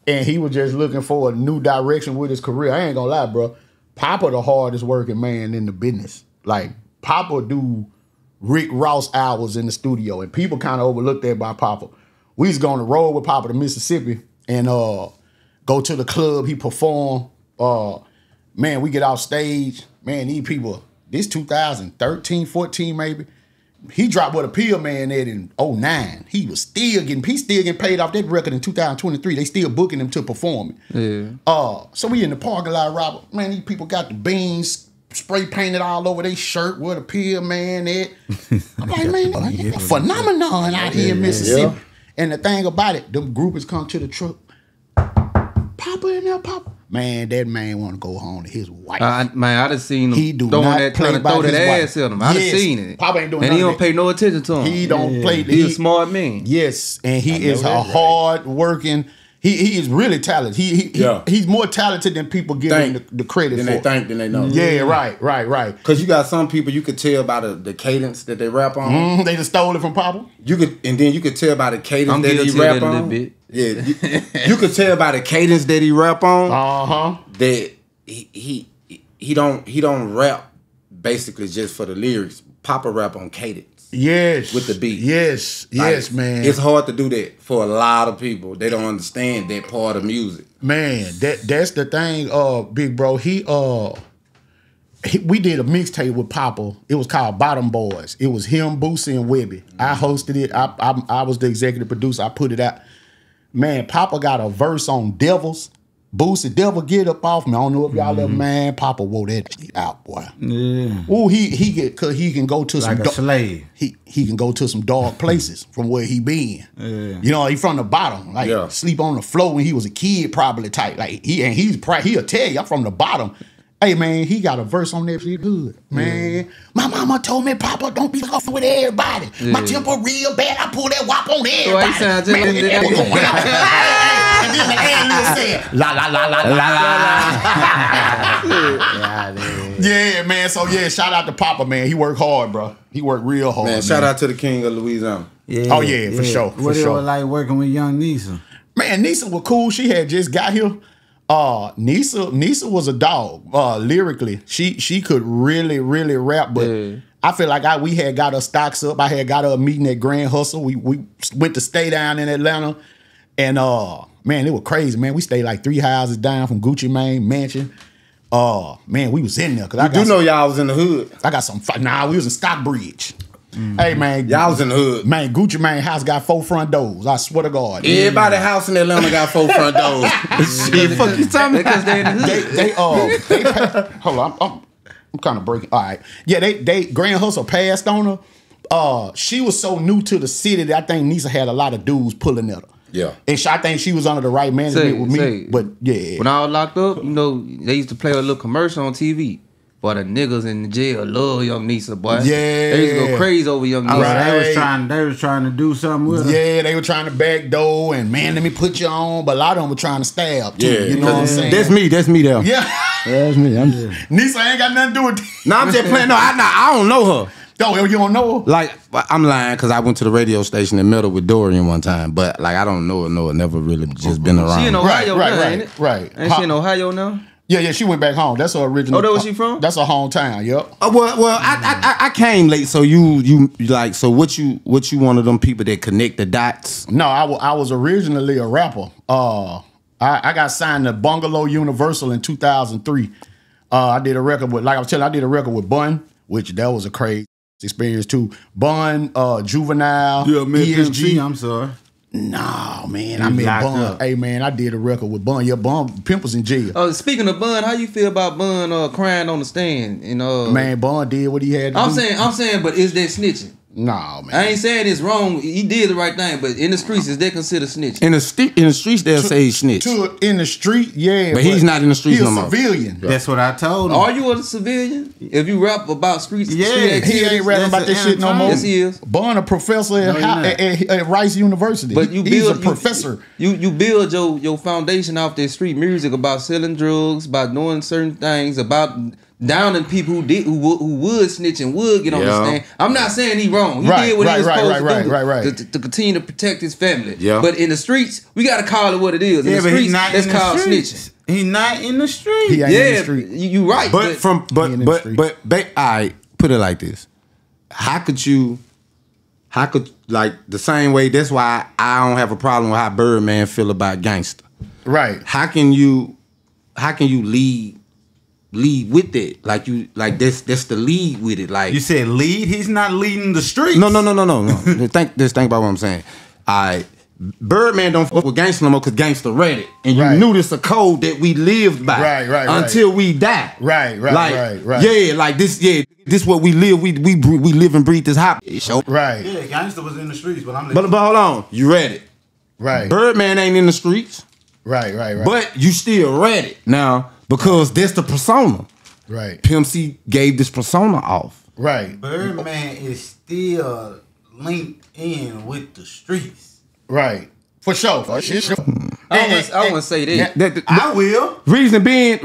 Speaker 6: and he was just looking for a new direction with his career. I ain't gonna lie, bro. Papa the hardest working man in the business. Like Papa do Rick Ross hours in the studio, and people kind of overlooked that by Papa. We was going to roll with Papa to Mississippi and go to the club. He perform. Man, we get off stage. Man, these people. This 2013, 14 maybe. He dropped what a Pill Man at in 09. He still getting paid off that record in 2023. They still booking him to perform it.
Speaker 2: Yeah.
Speaker 6: So we in the parking lot, Robert. Man, these people got the beans spray painted all over their shirt. Where the Pill Man at? I'm like, man, a phenomenon out here in Mississippi.
Speaker 5: Yeah.
Speaker 6: And the thing about it, them groupers come to the truck. Papa in there, Papa. Man, that man want to go home to his wife.
Speaker 2: I done seen him
Speaker 6: He do
Speaker 2: throwing
Speaker 6: not
Speaker 2: that,
Speaker 6: play
Speaker 2: trying to
Speaker 6: by
Speaker 2: throw that
Speaker 6: his wife.
Speaker 2: ass at him. I done
Speaker 6: Yes.
Speaker 2: seen it.
Speaker 6: Papa ain't doing
Speaker 2: and he
Speaker 6: none
Speaker 2: don't
Speaker 6: of that.
Speaker 2: pay no attention to him.
Speaker 6: He don't play.
Speaker 2: He a smart man.
Speaker 6: Yes, and he is
Speaker 5: that
Speaker 6: a
Speaker 5: right.
Speaker 6: hard working. He is really talented. He's more talented than people give him the credit
Speaker 5: Then
Speaker 6: for.
Speaker 5: they think, then they know.
Speaker 6: Yeah, right.
Speaker 5: Cause you got some people you could tell by the cadence that they rap on.
Speaker 6: They just stole it from Papa.
Speaker 5: You could tell by the cadence
Speaker 2: I'm
Speaker 5: that he
Speaker 2: guilty of
Speaker 5: rap
Speaker 2: that a
Speaker 5: on.
Speaker 2: little bit.
Speaker 5: Yeah, you could tell by the cadence that he rap on that he don't rap basically just for the lyrics. Papa rap on cadence.
Speaker 6: Yes,
Speaker 5: With the beat.
Speaker 6: Yes,
Speaker 5: Like,
Speaker 6: man.
Speaker 5: It's hard to do that for a lot of people. They don't understand that part of music.
Speaker 6: Man, that's the thing, big bro. We did a mixtape with Papa. It was called Bottom Boys. It was him, Boosie, and Webby. I hosted it. I was the executive producer. I put it out. Man, Papa got a verse on Devils. Boosie, devil get up off me. I don't know if y'all ever, man. Papa wore that shit out, boy.
Speaker 3: Yeah.
Speaker 6: Ooh, cause he can go to
Speaker 3: Like
Speaker 6: some
Speaker 3: a slave.
Speaker 6: He can go to some dark places from where he been.
Speaker 3: Yeah.
Speaker 6: You know, he from the bottom. Like sleep on the floor when he was a kid, probably type. Like he'll tell you I'm from the bottom. Hey man, he got a verse on that shit good, man. My mama told me, Papa, don't be off with everybody. My temper real bad. I pull that wop on everybody.
Speaker 2: So he sounds just like that.
Speaker 6: And then the ad said, la la la la la la. Yeah, man. So yeah, shout out to Papa, man. He worked hard, bro. He worked real hard.
Speaker 5: Man, shout out to the king of Louisiana.
Speaker 3: Yeah.
Speaker 6: Oh yeah, for sure.
Speaker 3: What it was like working with young Nisa?
Speaker 6: Man, Nisa was cool. She had just got here. Nisa was a dog. Lyrically, she could really rap, but I feel like we had got her stocks up. I had got her a meeting at Grand Hustle. We went to stay down in Atlanta, and man, it was crazy, man. We stayed like 3 houses down from Gucci Mane mansion. Man, we was in there because
Speaker 5: I know y'all was in the hood.
Speaker 6: I got some. Nah, we was in Stockbridge. Hey man,
Speaker 5: y'all was in the hood.
Speaker 6: Man, Gucci Mane house got 4 front doors. I swear to God.
Speaker 5: Everybody house in Atlanta got 4 front doors. Shit, fuck you talking about?
Speaker 2: Because they in the hood.
Speaker 6: They hold on, I'm kind of breaking. All right, yeah, they Grand Hustle passed on her. She was so new to the city that I think Nisa had a lot of dudes pulling at her.
Speaker 5: Yeah,
Speaker 6: and I think she was under the right management with me. But yeah,
Speaker 2: when I was locked up, you know, they used to play a little commercial on TV. Boy, the niggas in the jail love young Nisa, boy.
Speaker 6: Yeah.
Speaker 2: They used to go crazy over young Nisa.
Speaker 3: Right. They was trying to do something with her.
Speaker 6: Yeah, they were trying to backdoor and man, let me put you on. But a lot of them were trying to stab too.
Speaker 5: Yeah,
Speaker 6: you know what I'm saying?
Speaker 5: That's me there.
Speaker 6: Yeah.
Speaker 5: That's me.
Speaker 6: Nisa ain't got nothing to do with it.
Speaker 5: No, I'm just playing. No, I don't know her.
Speaker 6: No, you don't know her?
Speaker 5: Like, I'm lying because I went to the radio station and met her with Dorian one time. But like, I don't know her. Never really just been around.
Speaker 2: She in Ohio now, ain't it?
Speaker 6: Right.
Speaker 2: Ain't she in Ohio now?
Speaker 6: Yeah, she went back home. That's her original.
Speaker 2: Oh, that where she from?
Speaker 6: That's her hometown. Yep.
Speaker 5: Well, I came late. So you like, so what you one of them people that connect the dots?
Speaker 6: No, I was originally a rapper. I got signed to Bungalow Universal in 2003. I did a record with, like I was telling you, I did a record with Bun, which that was a crazy experience too. Bun, Juvenile, ESG.
Speaker 3: I'm sorry.
Speaker 6: No, man, I met Bun. Hey, man, I did a record with Bun. Yeah, Bun, Pimp was in jail.
Speaker 2: Speaking of Bun, how you feel about Bun crying on the stand?
Speaker 6: Man, Bun did what he had to do.
Speaker 2: I'm saying, but is that snitching?
Speaker 6: No, man.
Speaker 2: I ain't saying it's wrong. He did the right thing, but in the streets, is that considered snitching?
Speaker 5: In the streets, they'll say he's snitch.
Speaker 6: In the street, yeah.
Speaker 5: But he's not in the streets no more.
Speaker 6: He's a civilian.
Speaker 3: That's what I told him.
Speaker 2: Are you a civilian? If you rap about streets,
Speaker 3: yeah,
Speaker 6: he ain't rapping about this shit no more.
Speaker 2: Yes, he is.
Speaker 6: Bun a professor at Rice University.
Speaker 2: But
Speaker 6: he's a professor.
Speaker 2: You build your foundation off that street music about selling drugs, about doing certain things, about downing people who would snitch and would get on the stand. I'm not saying he wrong. He did what he was supposed to do to continue to protect his family.
Speaker 5: Yeah.
Speaker 2: But in the streets, we gotta call it what it is. In the streets, that's called snitching.
Speaker 3: He not in the street.
Speaker 6: He ain't in the street.
Speaker 2: You right.
Speaker 5: But I put it like this. How could like the same way? That's why I don't have a problem with how Birdman feel about gangster.
Speaker 6: Right.
Speaker 5: How can you lead with it? Like that's the lead with it. Like
Speaker 3: you said lead, he's not leading the streets.
Speaker 5: No. Just think about what I'm saying. Birdman don't fuck with gangster no more because gangster read it. And you knew this a code that we lived by until we die.
Speaker 6: Right.
Speaker 5: Yeah, like this what we live. We live and breathe this hop show.
Speaker 6: Right.
Speaker 3: Yeah, gangster was in the streets, but
Speaker 5: But hold on. You read it.
Speaker 6: Right.
Speaker 5: Birdman ain't in the streets.
Speaker 6: Right.
Speaker 5: But you still read it. Now, because that's the persona.
Speaker 6: Right.
Speaker 5: Pimp C gave this persona off.
Speaker 6: Right.
Speaker 3: Birdman is still linked in with the streets.
Speaker 6: Right. For sure.
Speaker 2: I want to say that.
Speaker 3: I will.
Speaker 5: Reason being,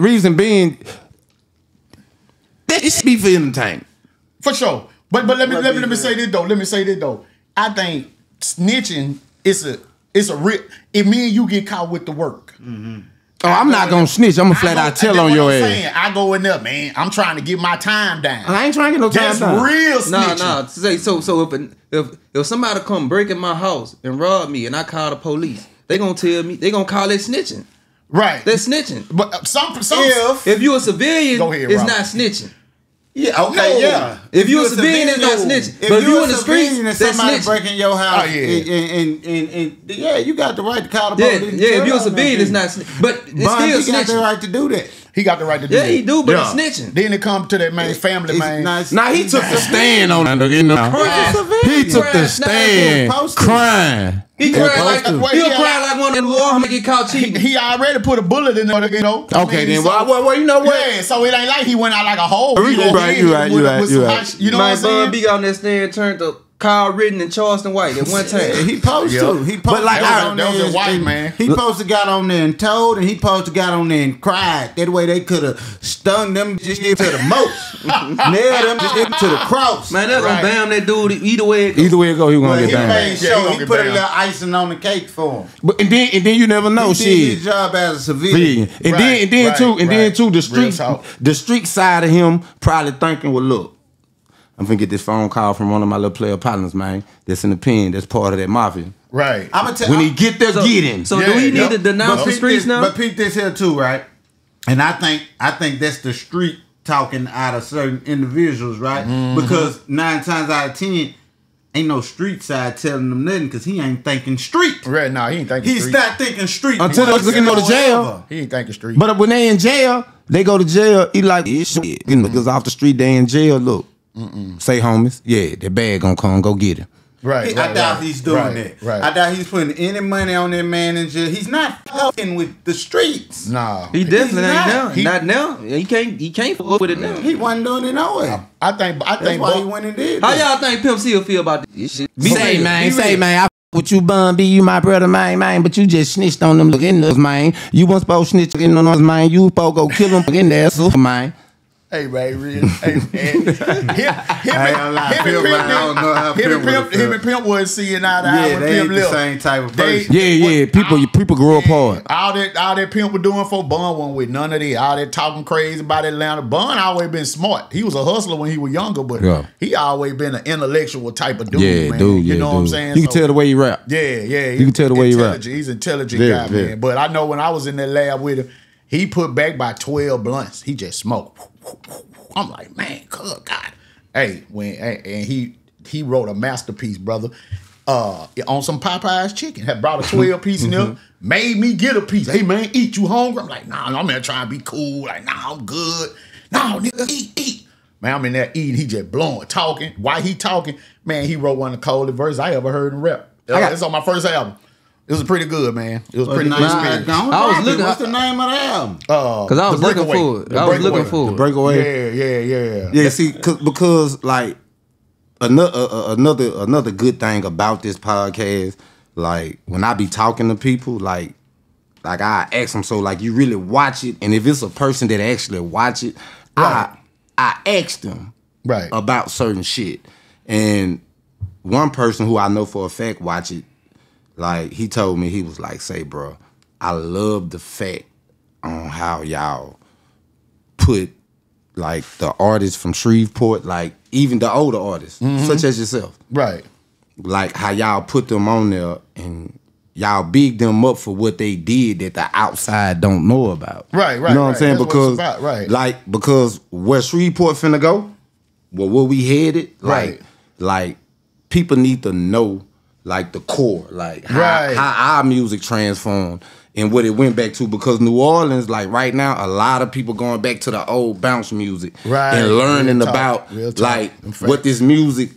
Speaker 5: that it should be for entertainment.
Speaker 6: For sure. But let me say this though. I think snitching is a real. If me and you get caught with the work.
Speaker 3: Mm-hmm.
Speaker 5: Oh, I'm not gonna snitch. I'm gonna flat out tell on your ass.
Speaker 6: I go in there, man. I'm trying to get my time down.
Speaker 5: I ain't trying to get no time down.
Speaker 6: That's real snitching.
Speaker 2: No. So if somebody come break in my house and rob me and I call the police, they gonna tell me, they gonna call it snitching.
Speaker 6: Right.
Speaker 2: That's snitching.
Speaker 6: But some
Speaker 2: if you a civilian,
Speaker 6: go ahead,
Speaker 2: it's
Speaker 6: Rob.
Speaker 2: not snitching.
Speaker 3: Yeah, okay, yeah.
Speaker 2: If you a civilian, it's not snitching. But if you in the streets,
Speaker 3: and
Speaker 2: that's
Speaker 3: somebody
Speaker 2: snitching.
Speaker 3: breaking your house, and yeah, you got the right to call the police.
Speaker 2: Yeah, if you a civilian, it's not snitching. But it's still
Speaker 3: He got the
Speaker 2: snitching.
Speaker 3: right to do that.
Speaker 6: He got the right to do that.
Speaker 2: Yeah, he do, but it's snitching.
Speaker 6: Then it come to that man, family man.
Speaker 5: Now he took the stand on it. You know, he took the stand, crying.
Speaker 2: He cried like he'll cry like one of them war get caught cheating.
Speaker 6: He already put a bullet in there, you know.
Speaker 5: Okay, then well, you know what?
Speaker 6: Yeah, so it ain't like he went out like a hole.
Speaker 5: You right.
Speaker 6: You know what I'm saying?
Speaker 2: Big on that stand turned to Kyle Rittenhouse and Charleston White at one time.
Speaker 3: He supposed to. He
Speaker 5: But like,
Speaker 3: that
Speaker 6: was a white man.
Speaker 3: He supposed to got on there and told, and he supposed to got on there and cried. That way they could have stung them just to the most, nailed them just to the cross.
Speaker 2: Man, that's gonna bam that dude either way.
Speaker 5: Either way it go, he gonna get
Speaker 3: He
Speaker 5: banged.
Speaker 3: made sure he put a little icing on the cake for him.
Speaker 5: But and then you never know,
Speaker 3: He did his job as a civilian.
Speaker 5: And then too, the street side of him probably thinking, well, look, I'm finna get this phone call from one of my little player partners, man. That's in the pen. That's part of that mafia.
Speaker 6: Right.
Speaker 3: I'm gonna tell
Speaker 5: When he get there, get him.
Speaker 2: So do we need to denounce the streets now?
Speaker 3: But peep this here too, right? And I think that's the street talking out of certain individuals, right?
Speaker 6: Mm-hmm.
Speaker 3: Because 9 times out of 10, ain't no street side telling them nothing because he ain't thinking street.
Speaker 6: Right, nah, he ain't thinking
Speaker 3: He's
Speaker 6: street.
Speaker 3: not thinking street.
Speaker 5: Until they fucking go to jail.
Speaker 6: He ain't thinking street.
Speaker 5: But when they in jail, they go to jail. He like, shit. Because off the street, they in jail. Look, say homies, yeah, that bag gonna come, go get him.
Speaker 6: Right.
Speaker 3: I doubt he's doing that.
Speaker 6: Right.
Speaker 3: I doubt he's putting any money on that man in jail. He's not fucking with the streets.
Speaker 6: Nah.
Speaker 2: He definitely
Speaker 3: He's
Speaker 2: ain't
Speaker 3: not.
Speaker 2: now. Not now. He can't fuck with it now.
Speaker 3: He wasn't doing it nowhere.
Speaker 6: I think
Speaker 3: That's why he went and did
Speaker 2: How
Speaker 3: that.
Speaker 2: y'all think Pimp C will feel about this shit?
Speaker 5: Say, man, I with you, Bun B, you my brother, man, but you just snitched on them niggas, man. You wasn't supposed to snitch on them, man. You supposed to go kill them in there, so, man.
Speaker 6: Hey, man, real. Hey, man. Him and Pimp was seeing eye to eye
Speaker 3: Yeah,
Speaker 6: with
Speaker 3: they
Speaker 6: Pimp
Speaker 3: ain't the
Speaker 6: Lil.
Speaker 3: same type of person.
Speaker 5: Yeah, people grow apart.
Speaker 6: All that Pimp was doing for Bun wasn't with none of that. All that talking crazy about Atlanta. Bun always been smart. He was a hustler when he was younger, but he always been an intellectual type of dude, man. You know what I'm saying?
Speaker 5: You can tell the way he rap.
Speaker 6: Yeah.
Speaker 5: You can tell the way he rap.
Speaker 6: He's an intelligent guy, man. But I know when I was in that lab with him, he put back by 12 blunts. He just smoked. I'm like, man, good God. Hey, and he wrote a masterpiece, brother. On some Popeye's chicken. Had brought a 12 piece in there, made me get a piece. Hey man, eat, you hungry? I'm like, nah, I'm here trying to be cool. Like, nah, I'm good. Nah, nigga, eat. Man, I'm in there eating, he just blowing, talking. While he talking, man, he wrote one of the coldest verses I ever heard in rap. It's on my first album. It was pretty good, man. It was pretty nice.
Speaker 2: I was looking.
Speaker 3: What's the name of the album?
Speaker 2: Because I was looking for it. I was looking for it.
Speaker 5: The Breakaway.
Speaker 6: Yeah.
Speaker 5: Yeah, see, because like another good thing about this podcast, like when I be talking to people, like I ask them, so like you really watch it, and if it's a person that actually watch it, I ask them about certain shit, and one person who I know for a fact watch it. Like, he told me, he was like, say, bro, I love the fact on how y'all put, like, the artists from Shreveport, like, even the older artists, such as yourself.
Speaker 6: Right.
Speaker 5: Like, how y'all put them on there and y'all big them up for what they did that the outside don't know about.
Speaker 6: Right.
Speaker 5: You know what I'm saying?
Speaker 6: That's
Speaker 5: because,
Speaker 6: what it's about.
Speaker 5: like, because where Shreveport finna go, where we headed, like, people need to know, like the core, like how our music transformed and what it went back to. Because New Orleans, like right now, a lot of people going back to the old bounce music and learning about like what this music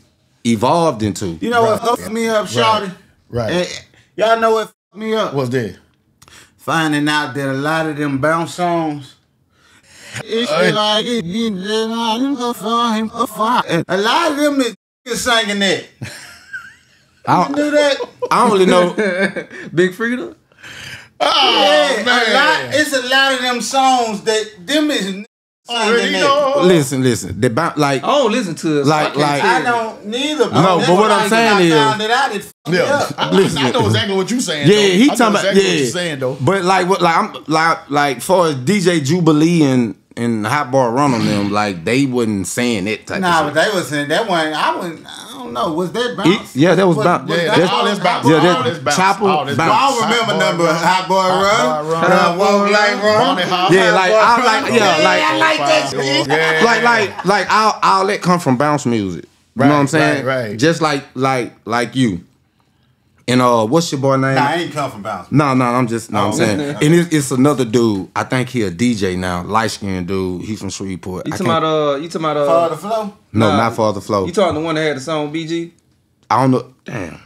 Speaker 5: evolved into.
Speaker 3: You know what fucked me up, shawty?
Speaker 6: Right.
Speaker 3: Y'all know what fucked me up?
Speaker 6: What's that?
Speaker 3: Finding out that a lot of them bounce songs, it's like a lot of them is singing that. You knew that?
Speaker 5: I only know
Speaker 2: Big Freedom.
Speaker 3: Man. It's a lot of them songs that them is singing that.
Speaker 5: Listen. They like
Speaker 2: I don't listen to it.
Speaker 5: Like
Speaker 3: I don't neither.
Speaker 5: No, but what I'm saying is,
Speaker 6: I know exactly what you saying.
Speaker 5: Yeah,
Speaker 6: though.
Speaker 5: he
Speaker 6: I know
Speaker 5: talking about
Speaker 6: exactly what you're saying though.
Speaker 5: But like far as DJ Jubilee and Hot Bar Run on them, like they wasn't saying that type.
Speaker 3: Nah,
Speaker 5: of
Speaker 3: but they was saying that one. I don't don't know. Was that bounce?
Speaker 5: Yeah, that was bounce.
Speaker 6: Yeah,
Speaker 5: That's
Speaker 6: all this bounce.
Speaker 5: Yeah,
Speaker 6: All
Speaker 5: that
Speaker 6: this bounce.
Speaker 5: chopper
Speaker 6: All this
Speaker 5: bounce.
Speaker 3: I don't remember number Hot Boy Run. Walk like
Speaker 6: Bonnie
Speaker 3: Run.
Speaker 6: Hop.
Speaker 5: Yeah, like I like
Speaker 3: I like that shit.
Speaker 6: Yeah.
Speaker 5: like all that come from bounce music. You know what I'm saying?
Speaker 6: Right.
Speaker 5: Just like you. And what's your boy name?
Speaker 3: Nah, I ain't come from bounce.
Speaker 5: No, I'm just I'm saying. And it's another dude. I think he a DJ now, light skinned dude. He's from Shreveport.
Speaker 2: You talking about
Speaker 3: For the flow?
Speaker 5: No,
Speaker 2: Nah.
Speaker 5: not for the flow.
Speaker 2: You talking the one that had the song BG?
Speaker 5: I don't know. Damn.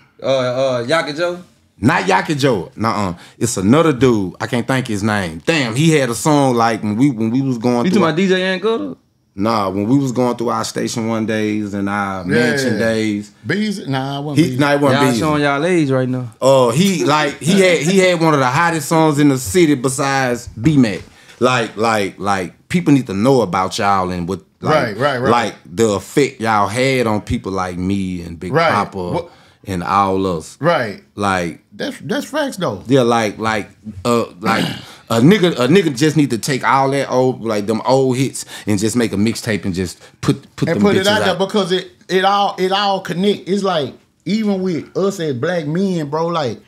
Speaker 2: Yaka Joe?
Speaker 5: Not Yaka Joe. Nuh-uh. It's another dude. I can't think his name. Damn, he had a song like when we was going
Speaker 2: You
Speaker 5: through.
Speaker 2: talking about DJ Ant Gutter?
Speaker 5: Nah, when we was going through our Station One days and our mansion days.
Speaker 6: Bees? Nah, I wasn't
Speaker 5: He wasn't
Speaker 2: Y'all
Speaker 5: busy.
Speaker 2: showing y'all age right now.
Speaker 5: He had one of the hottest songs in the city besides B-Mac. Like people need to know about y'all and what
Speaker 6: Right.
Speaker 5: like the effect y'all had on people like me and Big
Speaker 6: Right.
Speaker 5: Papa and all us.
Speaker 6: Right.
Speaker 5: Like
Speaker 6: That's facts though.
Speaker 5: yeah, like a nigga just need to take all that old them old hits and just make a mixtape and just put them
Speaker 6: Put
Speaker 5: bitches
Speaker 6: it out there
Speaker 5: out.
Speaker 6: because it all connect. It's like even with us as black men, bro, like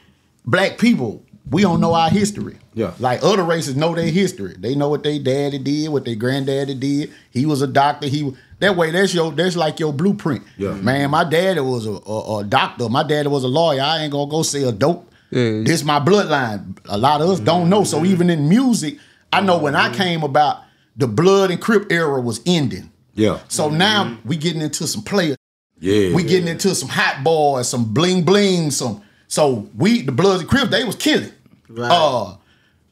Speaker 6: black people, we don't know our history.
Speaker 5: Yeah.
Speaker 6: Like other races know their history. They know what their daddy did, what their granddaddy did. He was a doctor. That way that's like your blueprint.
Speaker 5: Yeah.
Speaker 6: Man, my daddy was a doctor. My daddy was a lawyer. I ain't gonna go sell dope.
Speaker 2: Yeah.
Speaker 6: This my bloodline. A lot of us don't know. So even in music, I know when I came about, the Blood and Crip era was ending.
Speaker 5: Yeah.
Speaker 6: So now we getting into some players.
Speaker 5: Yeah.
Speaker 6: We getting into some hot boys, some bling bling, the Bloods and Crips, they was killing.
Speaker 3: Right.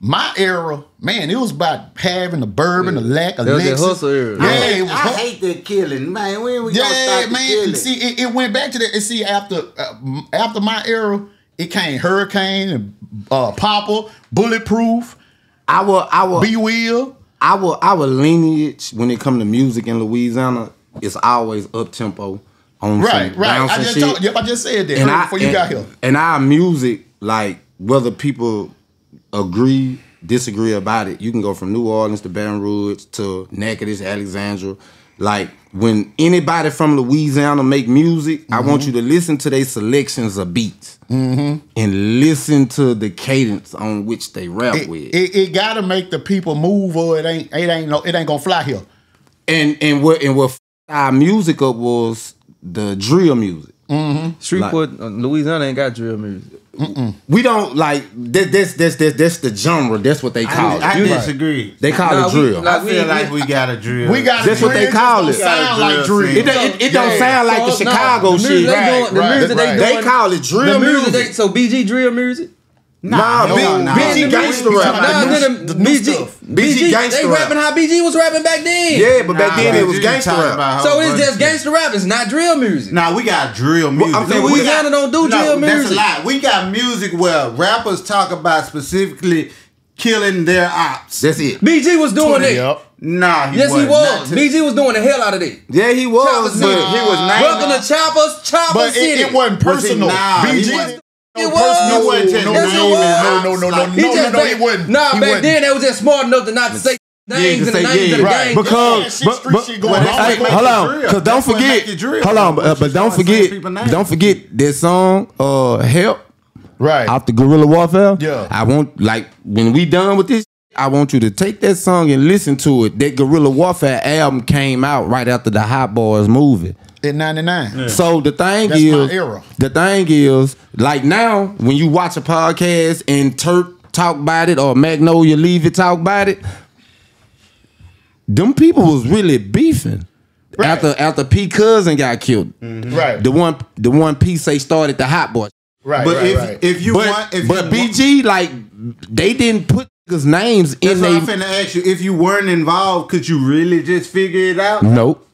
Speaker 6: My era, man, it was about having the bourbon, the lack of
Speaker 2: That was that
Speaker 6: Lexus.
Speaker 2: hustle era.
Speaker 6: Yeah, it was
Speaker 3: I hate that killing, man. When we gonna
Speaker 6: yeah,
Speaker 3: stop the
Speaker 6: man.
Speaker 3: killing?
Speaker 6: See, it went back to that. And see, after my era, it came Hurricane and Popper, Bulletproof,
Speaker 5: Our
Speaker 6: B Wheel.
Speaker 5: our lineage when it come to music in Louisiana is always up tempo on
Speaker 6: Right.
Speaker 5: some bounce
Speaker 6: I
Speaker 5: and
Speaker 6: just
Speaker 5: shit.
Speaker 6: I just said that before you got here.
Speaker 5: And our music, like whether people agree, disagree about it, you can go from New Orleans to Baton Rouge to Natchitoches, Alexandria. Like when anybody from Louisiana make music, I want you to listen to their selections of beats and listen to the cadence on which they rap with.
Speaker 6: It gotta make the people move, or it ain't gonna fly here.
Speaker 5: And what our music up was the drill music.
Speaker 2: Shreveport, Louisiana ain't got drill music.
Speaker 5: We don't like that's the genre. That's what they call
Speaker 3: I
Speaker 5: it.
Speaker 3: disagree.
Speaker 5: They call it drill.
Speaker 3: I feel like we got a drill.
Speaker 6: We got
Speaker 5: That's what they call it.
Speaker 6: Sound like drill.
Speaker 5: It don't sound like the Chicago shit. They call it drill music.
Speaker 2: So BG drill music?
Speaker 5: Nah, BG gangster rap. BG gangster
Speaker 2: They
Speaker 5: rap.
Speaker 2: rapping how BG was rapping back then.
Speaker 5: Yeah, but back then it was gangster rap.
Speaker 2: So it's just gangster rap. It's not drill music.
Speaker 3: Nah, we got drill music.
Speaker 5: I'm saying
Speaker 2: Louisiana don't do drill music.
Speaker 3: That's a lie. We got music where rappers talk about specifically killing their ops.
Speaker 5: That's it.
Speaker 2: BG was doing it.
Speaker 6: Yep.
Speaker 3: Nah, he
Speaker 2: Yes, he
Speaker 3: wasn't.
Speaker 2: was. BG was doing the hell out of it.
Speaker 5: Yeah, he was.
Speaker 2: Choppers
Speaker 5: But
Speaker 2: City.
Speaker 5: he was
Speaker 2: Welcome to Chopper
Speaker 6: But
Speaker 2: City.
Speaker 6: it wasn't personal.
Speaker 3: Nah, he
Speaker 6: BG.
Speaker 3: wasn't.
Speaker 2: It was.
Speaker 3: He wasn't just
Speaker 2: Yes, it was.
Speaker 6: No, he wasn't.
Speaker 2: Nah,
Speaker 6: He
Speaker 2: back
Speaker 6: wasn't.
Speaker 2: then they was just smart enough to not to say names and the names of the gang.
Speaker 5: Because
Speaker 6: Shit going on.
Speaker 5: hey, hold on, because don't forget. Hold on, but don't forget that song, "Help"
Speaker 6: Right.
Speaker 5: off the Guerrilla Warfare.
Speaker 6: Yeah.
Speaker 5: I want when we done with this, I want you to take that song and listen to it. That Guerrilla Warfare album came out right after the Hot Boys movie.
Speaker 6: In 99.
Speaker 5: So the thing
Speaker 6: That's
Speaker 5: is,
Speaker 6: my era.
Speaker 5: the thing is, like now, when you watch a podcast and Turk talk about it or Magnolia Levy talk about it, them people was really beefing
Speaker 6: Right.
Speaker 5: after P Cousin got killed.
Speaker 6: Right.
Speaker 5: The one P say started the Hot Boys.
Speaker 6: Right.
Speaker 3: But
Speaker 6: right.
Speaker 3: if you
Speaker 5: But
Speaker 3: want, if
Speaker 5: but
Speaker 3: you
Speaker 5: BG like they didn't put niggas' names
Speaker 3: that's
Speaker 5: in
Speaker 3: what I'm
Speaker 5: they.
Speaker 3: finna ask you. If you weren't involved, could you really just figure it out?
Speaker 5: Nope.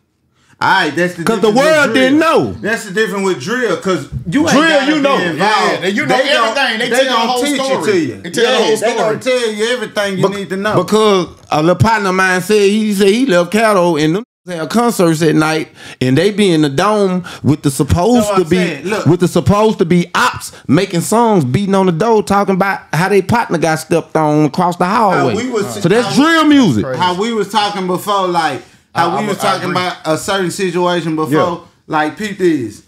Speaker 3: All right, that's the
Speaker 5: 'Cause the
Speaker 3: difference with
Speaker 5: world
Speaker 3: drill.
Speaker 5: didn't know.
Speaker 3: That's the difference with drill, because you ain't
Speaker 5: Drill,
Speaker 3: gotta
Speaker 5: you know.
Speaker 3: be involved.
Speaker 6: Yeah, you know everything. They tell you the whole
Speaker 3: teach
Speaker 6: story.
Speaker 3: it to you.
Speaker 6: They tell you the whole
Speaker 3: They gonna
Speaker 6: story.
Speaker 3: tell you everything you need to know.
Speaker 5: Because a little partner of mine said he left cattle and them have concerts at night and they be in the dome with the supposed
Speaker 3: That's
Speaker 5: to
Speaker 3: what
Speaker 5: be
Speaker 3: I'm saying. Look.
Speaker 5: with the supposed to be ops making songs, beating on the door, talking about how they partner got stepped on across the hallway. So that's drill music.
Speaker 3: How we was talking before, like how we was talking about a certain situation before.
Speaker 5: Yeah.
Speaker 3: Like, peep this.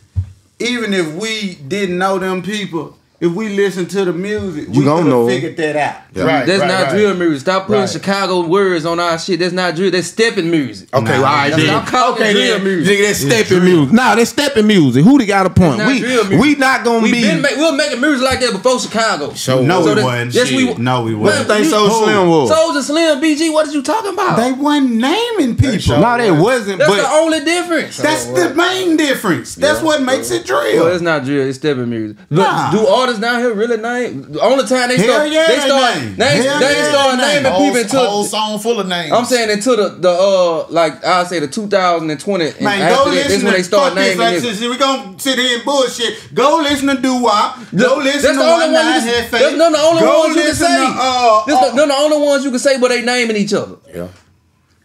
Speaker 3: even if we didn't know them people, if we listen to the music,
Speaker 5: You
Speaker 3: we
Speaker 5: gonna
Speaker 3: could
Speaker 5: know.
Speaker 3: have figured that out.
Speaker 5: Yeah.
Speaker 6: Right.
Speaker 2: That's not drill music. Stop putting
Speaker 6: Right.
Speaker 2: Chicago words on our shit. That's not drill. That's stepping music.
Speaker 5: Okay, all right,
Speaker 2: That's
Speaker 5: then.
Speaker 2: not calling it drill music.
Speaker 5: Nigga, that's stepping music. Nah, that's stepping music. Who they got a point?
Speaker 2: That's not drill music.
Speaker 5: We not gonna
Speaker 2: We
Speaker 5: be.
Speaker 2: we're making music like that before Chicago.
Speaker 3: No,
Speaker 2: So
Speaker 3: we
Speaker 2: that-
Speaker 3: wasn't.
Speaker 2: yes, we-
Speaker 3: No, we
Speaker 5: What you
Speaker 3: wasn't.
Speaker 5: think So
Speaker 2: Who?
Speaker 5: Slim was?
Speaker 2: Soulja Slim, BG. What are you talking about?
Speaker 3: They wasn't naming people.
Speaker 5: No, they wasn't.
Speaker 2: That's
Speaker 5: But
Speaker 2: the only difference.
Speaker 3: That's the main difference. That's what makes it drill.
Speaker 2: Well, it's not drill. It's stepping music. But
Speaker 3: Nah.
Speaker 2: do artists down here really name? The only time they
Speaker 3: Hell
Speaker 2: start,
Speaker 3: yeah,
Speaker 2: they
Speaker 3: they
Speaker 2: start,
Speaker 3: name.
Speaker 2: they
Speaker 3: Hell
Speaker 2: start
Speaker 3: yeah, they
Speaker 2: naming
Speaker 3: name.
Speaker 2: people into.
Speaker 6: whole song full of names.
Speaker 2: I'm saying into the like I say the 2020. And
Speaker 3: Man,
Speaker 2: after
Speaker 3: go
Speaker 2: that,
Speaker 3: listen
Speaker 2: that's when
Speaker 3: to
Speaker 2: they start
Speaker 3: fuck this.
Speaker 2: naming
Speaker 3: Like,
Speaker 2: this.
Speaker 3: since we gonna sit here and bullshit. Go listen to Doo-Wop. Go listen
Speaker 2: That's
Speaker 3: to
Speaker 2: the only
Speaker 3: One
Speaker 2: one you
Speaker 3: Nine
Speaker 2: can.
Speaker 3: Head
Speaker 2: That's none of the only
Speaker 3: Go
Speaker 2: ones you can
Speaker 3: listen
Speaker 2: say.
Speaker 3: to,
Speaker 2: None of the only ones you can say, but they naming each other.
Speaker 5: yeah.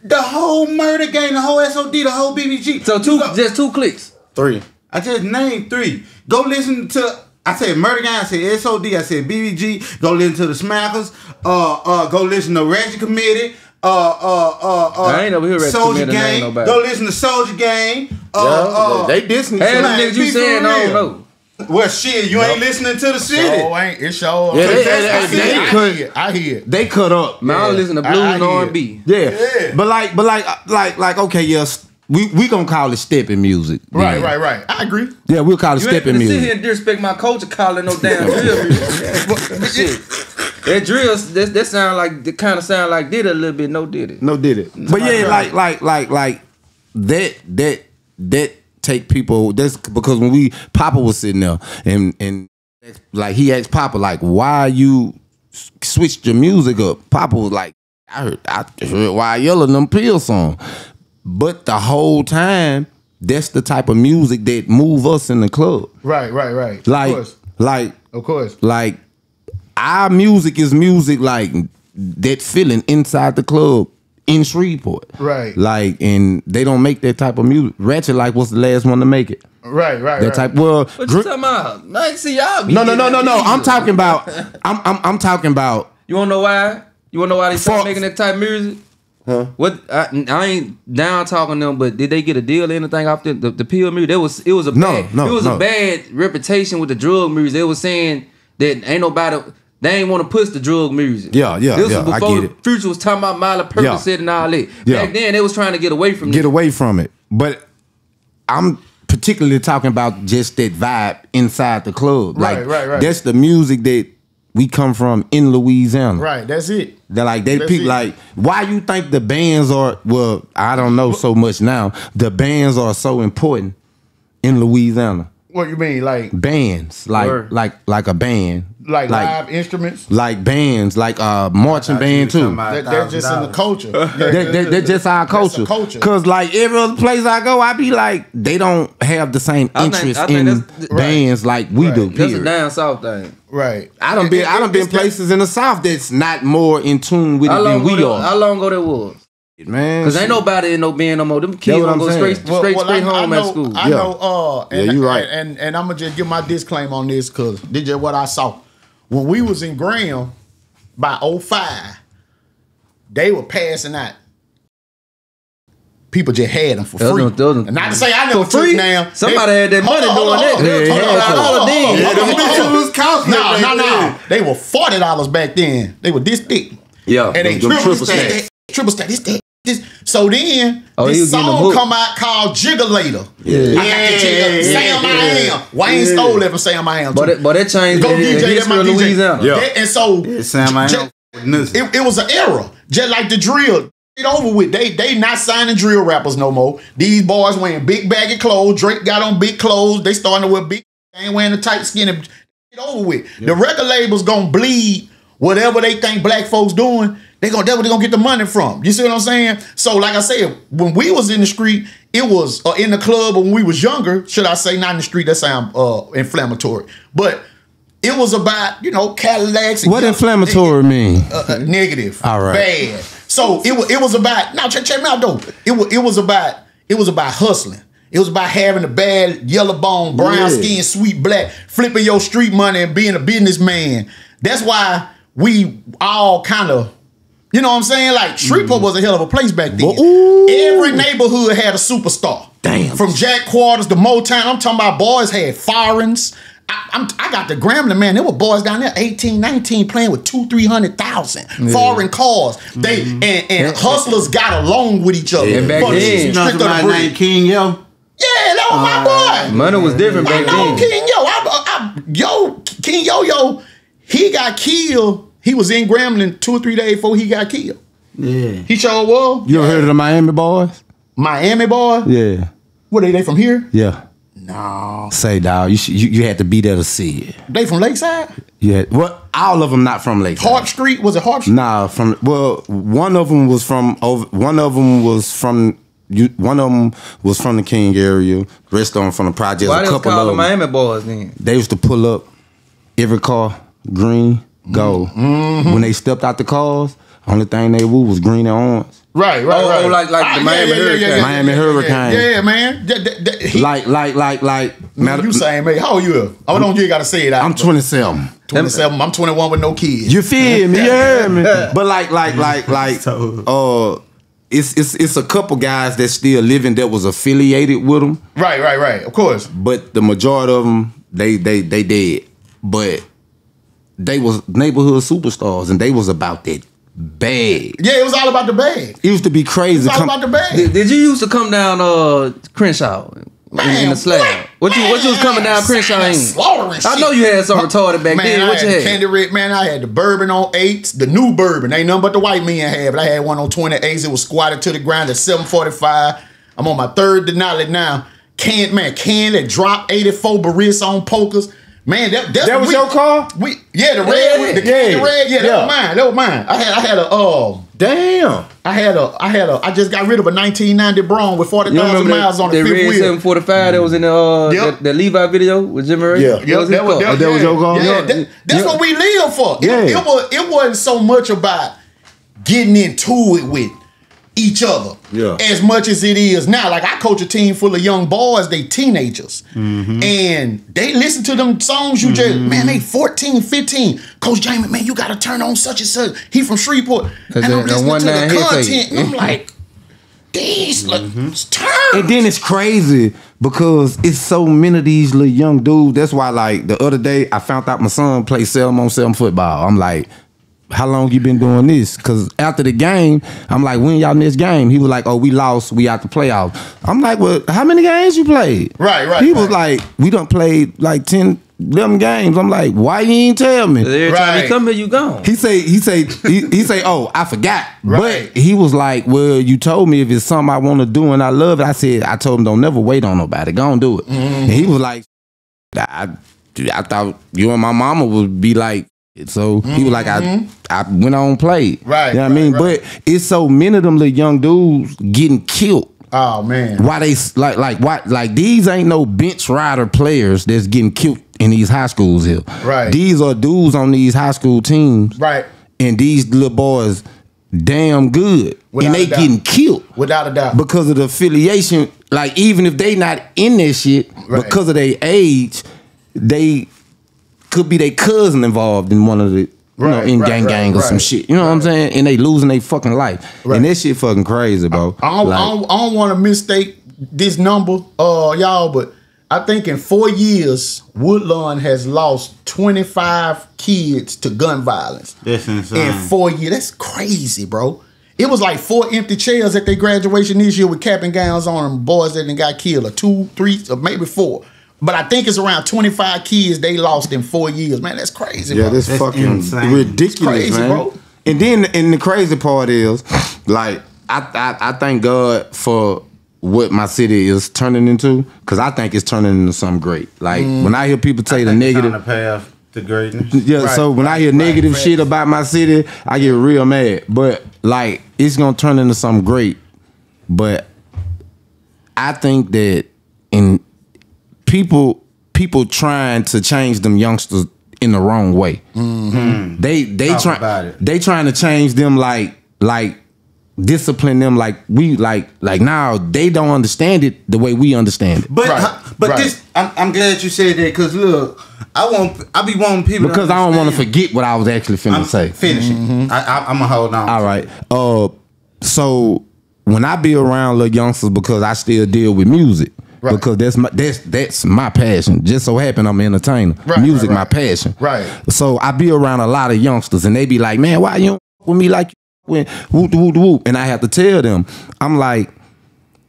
Speaker 3: the whole murder game, the whole SOD, the whole BBG.
Speaker 2: So just two clicks.
Speaker 5: 3.
Speaker 3: I just named 3. Go listen to. I said Murder Gang, I said SOD, I said BBG. Go listen to the Smackers. Go listen to Ratchet Committee.
Speaker 2: I ain't over here Ratchet
Speaker 3: Soldier
Speaker 2: Committee,
Speaker 3: Gang.
Speaker 2: ain't nobody.
Speaker 3: Go listen to Soldier Gang.
Speaker 5: They dissing each
Speaker 2: Half the
Speaker 5: other.
Speaker 2: niggas you
Speaker 3: be for
Speaker 2: saying I don't
Speaker 3: real.
Speaker 2: know.
Speaker 3: Well, shit, you ain't listening to the city.
Speaker 6: Oh, ain't it? Show.
Speaker 5: Yeah,
Speaker 6: I hear it.
Speaker 5: They cut up.
Speaker 2: Man, I listen to blues
Speaker 6: I
Speaker 2: and
Speaker 6: hear
Speaker 2: R&B.
Speaker 5: Yeah.
Speaker 3: Yeah.
Speaker 5: But like, okay, yes. We gonna call it stepping music.
Speaker 6: Right,
Speaker 5: Yeah.
Speaker 6: right. I agree.
Speaker 5: Yeah, we'll call it
Speaker 2: You ain't
Speaker 5: stepping
Speaker 2: finna sit here
Speaker 5: music.
Speaker 2: and disrespect my culture calling no damn drill music. Shit. That drill, that sound like, that kind of sound like did it a little bit, no did it.
Speaker 5: No, did it. But yeah, like that take people. That's because when Papa was sitting there and like he asked Papa like, why you switched your music up? Papa was like, I heard why yelling them pill song. But the whole time, that's the type of music that move us in the club.
Speaker 6: Right. Of course.
Speaker 5: Like our music is music like that feeling inside the club in Shreveport.
Speaker 6: Right.
Speaker 5: Like, and they don't make that type of music. Ratchet like was the last one to make it.
Speaker 6: Right.
Speaker 5: That type. Well,
Speaker 2: What you talking about? I see y'all. Be
Speaker 5: no.
Speaker 2: getting that
Speaker 5: I'm
Speaker 2: music.
Speaker 5: talking about. I'm talking about.
Speaker 2: You wanna know why? You wanna know why they stopped
Speaker 5: Fuck.
Speaker 2: making that type of music?
Speaker 5: Huh?
Speaker 2: What I ain't down talking them, but did they get a deal or anything off the pill music? It was a
Speaker 5: No,
Speaker 2: bad reputation with the drug music. They was saying that ain't nobody. They ain't want to push the drug music.
Speaker 5: Yeah,
Speaker 2: This was
Speaker 5: I
Speaker 2: before
Speaker 5: get it.
Speaker 2: Future was talking about Miley Percocet and all that.
Speaker 5: Yeah.
Speaker 2: Back then they was trying to get away from
Speaker 5: Get
Speaker 2: this.
Speaker 5: away from it. But I'm particularly talking about just that vibe inside the club. Like,
Speaker 6: Right.
Speaker 5: That's the music that we come from in Louisiana.
Speaker 6: Right. That's it.
Speaker 5: They're like they
Speaker 6: That's
Speaker 5: pick
Speaker 6: it.
Speaker 5: like why you think the bands are I don't know so much now. The bands are so important in Louisiana.
Speaker 6: What you mean, like
Speaker 5: Bands like
Speaker 2: Word.
Speaker 5: like a band.
Speaker 6: live instruments?
Speaker 5: Like bands, like marching band too.
Speaker 6: They're just in the culture.
Speaker 5: They're just our culture.
Speaker 6: culture.
Speaker 5: Cause like every other place I go, I be like, they don't have the same
Speaker 2: I think
Speaker 5: interest in
Speaker 2: that's-
Speaker 5: bands like we do.
Speaker 2: That's a
Speaker 5: Period.
Speaker 2: down south thing.
Speaker 6: Right.
Speaker 5: I done been places in the South that's not more in tune with it than we
Speaker 2: How
Speaker 5: are.
Speaker 2: long ago that was?
Speaker 5: Man,
Speaker 2: Cause ain't nobody in no band no more. Them kids
Speaker 5: what
Speaker 2: gonna
Speaker 5: I'm
Speaker 2: go
Speaker 5: saying.
Speaker 2: straight home at school.
Speaker 6: I
Speaker 5: Yeah.
Speaker 6: know.
Speaker 5: Yeah, you right.
Speaker 6: And I'm gonna just give my disclaimer on this because this is what I saw when we was in Graham by 05. They were passing out. People just had them for free. And not to say I never
Speaker 2: For free?
Speaker 6: took now.
Speaker 2: Somebody had that money doing that.
Speaker 6: They were $40 back then. They were this thick.
Speaker 2: Yeah,
Speaker 6: And they
Speaker 2: them
Speaker 6: triple
Speaker 2: triple
Speaker 6: stack. Triple stack. This. So then,
Speaker 2: Oh, he
Speaker 6: this
Speaker 2: was getting them
Speaker 6: song
Speaker 2: hooked.
Speaker 6: come out called Jiggalator.
Speaker 5: Yeah.
Speaker 6: I got the jigger. Sam I Am. Wayne stole it from Sam I Am.
Speaker 2: But that changed
Speaker 6: Go
Speaker 2: the
Speaker 6: DJ, that
Speaker 2: history
Speaker 6: my
Speaker 2: of
Speaker 6: DJ.
Speaker 2: Louisiana.
Speaker 5: Yeah.
Speaker 6: And so
Speaker 3: Sam, I am.
Speaker 6: it was an era. Just like the drill. It over with. They not signing drill rappers no more. These boys wearing big baggy clothes. Drake got on big clothes. They starting to wear big. They ain't wearing the tight skin. It over with. The record labels gonna bleed whatever they think black folks doing. That's where they gonna get the money from. You see what I'm saying? So like I said, when we was in the street, it was in the club when we was younger. Should I say not in the street? That sound inflammatory. But it was about, Cadillacs. And
Speaker 5: what inflammatory mean?
Speaker 6: Negative.
Speaker 5: All right.
Speaker 6: Bad. So it was about now check me out though. It was about hustling. It was about having a bad yellow bone, brown skin, sweet black, flipping your street money and being a businessman. That's why we all kind of, you know what I'm saying? Like Shreveport was a hell of a place back then.
Speaker 5: Ooh.
Speaker 6: Every neighborhood had a superstar.
Speaker 5: Damn.
Speaker 6: From Jack Quarters to Motown, I'm talking about boys had foreigns. I got the Grambling, man. There were boys down there, 18, 19, playing with 200,000-300,000 foreign cars. They and hustlers got along with each other.
Speaker 2: Yeah, back then,
Speaker 3: You know somebody named King Yo?
Speaker 6: Yeah, that was my boy.
Speaker 2: Money was different back then.
Speaker 6: King Yo, he got killed. He was in Grambling 2 or 3 days before he got killed.
Speaker 3: Yeah.
Speaker 6: He sure was.
Speaker 5: You ever heard of the Miami boys?
Speaker 6: Miami boy?
Speaker 5: Yeah.
Speaker 6: What are they from here?
Speaker 5: Yeah.
Speaker 6: No.
Speaker 5: Say, dog, you had to be there to see it.
Speaker 6: They from Lakeside?
Speaker 5: Yeah. Well, all of them not from Lakeside.
Speaker 6: Harp Street? Was it Harp Street?
Speaker 5: Nah, one of them was from the King area. The rest of them from the projects.
Speaker 2: Why
Speaker 5: a
Speaker 2: they
Speaker 5: couple
Speaker 2: call
Speaker 5: of
Speaker 2: the
Speaker 5: them.
Speaker 2: Miami boys then?
Speaker 5: They used to pull up every car, green, gold. When they stepped out the cars, only thing they woo was green and orange.
Speaker 6: Right.
Speaker 2: Oh, like the Miami Hurricane.
Speaker 5: Miami Hurricane.
Speaker 6: Yeah, man.
Speaker 5: Man,
Speaker 6: You saying, man, how old you? Oh, don't you gotta say it out.
Speaker 5: I'm 27.
Speaker 6: 27. I'm 21 with no kids.
Speaker 5: You feel me? You heard me? But it's a couple guys that still living that was affiliated with them.
Speaker 6: Right. Of course.
Speaker 5: But the majority of them, they dead. But they was neighborhood superstars, and they was about that bag.
Speaker 6: Yeah, it was all about the bag.
Speaker 5: It used to be crazy.
Speaker 6: It was all about the bag.
Speaker 2: Did you used to come down Crenshaw in the slab? What you was coming down Crenshaw in?
Speaker 6: Slaughtering shit.
Speaker 2: I know you had some retarded back
Speaker 6: man,
Speaker 2: then. What
Speaker 6: I
Speaker 2: you
Speaker 6: had
Speaker 2: had?
Speaker 6: Candy Red, man. I had the bourbon on 8s, the new bourbon. Ain't nothing but the white men had, but I had one on 28s. It was squatted to the ground at 745. I'm on my third Denali now. Candy drop 84 Barris on pokers. Man, that
Speaker 5: was your car?
Speaker 6: The red with the candy red. Yeah, that was mine. I had a
Speaker 5: Damn.
Speaker 6: I just got rid of a 1990 Bron with 40,000 miles on the fifth
Speaker 2: red
Speaker 6: wheel.
Speaker 2: 745 that was in the Levi video with Jimmy Ray.
Speaker 6: That was your car. Yeah, that's what we live for. It wasn't so much about getting into it with each other as much as it is now. Like, I coach a team full of young boys, they teenagers. And they listen to them songs you just, man, they 14, 15. Coach Jaymee, man, you got to turn on such and such. He from Shreveport. And I'm listening to the content. And I'm like, these turn.
Speaker 5: And then it's crazy because it's so many of these little young dudes. That's why, like, the other day, I found out my son played 7-on-7 football. I'm like, how long you been doing this? Because after the game, I'm like, when y'all next game? He was like, oh, we lost. We out the playoffs. I'm like, well, how many games you played?
Speaker 6: Right.
Speaker 5: He was like, we done played like 10, 11 games. I'm like, why you ain't tell me?
Speaker 2: Every time you come here, you gone.
Speaker 5: He say, oh, I forgot.
Speaker 6: Right.
Speaker 5: But he was like, well, you told me if it's something I want to do and I love it. I told him, don't never wait on nobody. Go and do it. And he was like, I thought you and my mama would be like, so he was like, I went on and played.
Speaker 6: Right.
Speaker 5: You know what I mean? But it's so many of them little young dudes getting killed.
Speaker 6: Oh, man.
Speaker 5: Why they like these ain't no bench rider players that's getting killed in these high schools here.
Speaker 6: Right.
Speaker 5: These are dudes on these high school teams.
Speaker 6: Right.
Speaker 5: And these little boys damn good.
Speaker 6: Without
Speaker 5: and they
Speaker 6: a doubt.
Speaker 5: getting killed.
Speaker 6: Without a doubt.
Speaker 5: Because of the affiliation. Like, even if they not in this shit, because of their age, they could be their cousin involved in one of the, gang or some shit. You know what I'm saying? And they losing their fucking life. And that shit fucking crazy, bro.
Speaker 6: I don't want to mistake this number, y'all, but I think in 4 years, Woodlawn has lost 25 kids to gun violence.
Speaker 3: That's insane.
Speaker 6: In 4 years. That's crazy, bro. It was like 4 empty chairs at their graduation this year with cap and gowns on them, boys that done got killed, or 2, 3, or maybe 4. But I think it's around 25 kids they lost in 4 years. Man, that's crazy, bro.
Speaker 5: Yeah, that's fucking
Speaker 3: insane.
Speaker 5: ridiculous,
Speaker 6: crazy,
Speaker 5: man.
Speaker 6: bro.
Speaker 5: And then the crazy part is, like, I thank God for what my city is turning into, because I think it's turning into something great. Like, when I hear people say the negative,
Speaker 3: on the path to greatness.
Speaker 5: yeah. So when I hear negative shit about my city, I get real mad. But like, it's gonna turn into something great. But I think that in people trying to change them youngsters in the wrong way. They trying to change them like discipline them like now they don't understand it the way we understand it.
Speaker 3: But this, I'm glad you said that, because look, I be wanting people
Speaker 5: because
Speaker 3: to
Speaker 5: I don't want to forget what I was actually finna say.
Speaker 3: Finishing. I'm gonna hold on.
Speaker 5: All right. So when I be around little youngsters, because I still deal with music. Right. Because that's my passion. Just so happen I'm an entertainer. Right, music, my passion.
Speaker 6: Right.
Speaker 5: So I be around a lot of youngsters, and they be like, "Man, why you don't with me like you when whoop whoop whoop?" And I have to tell them, I'm like,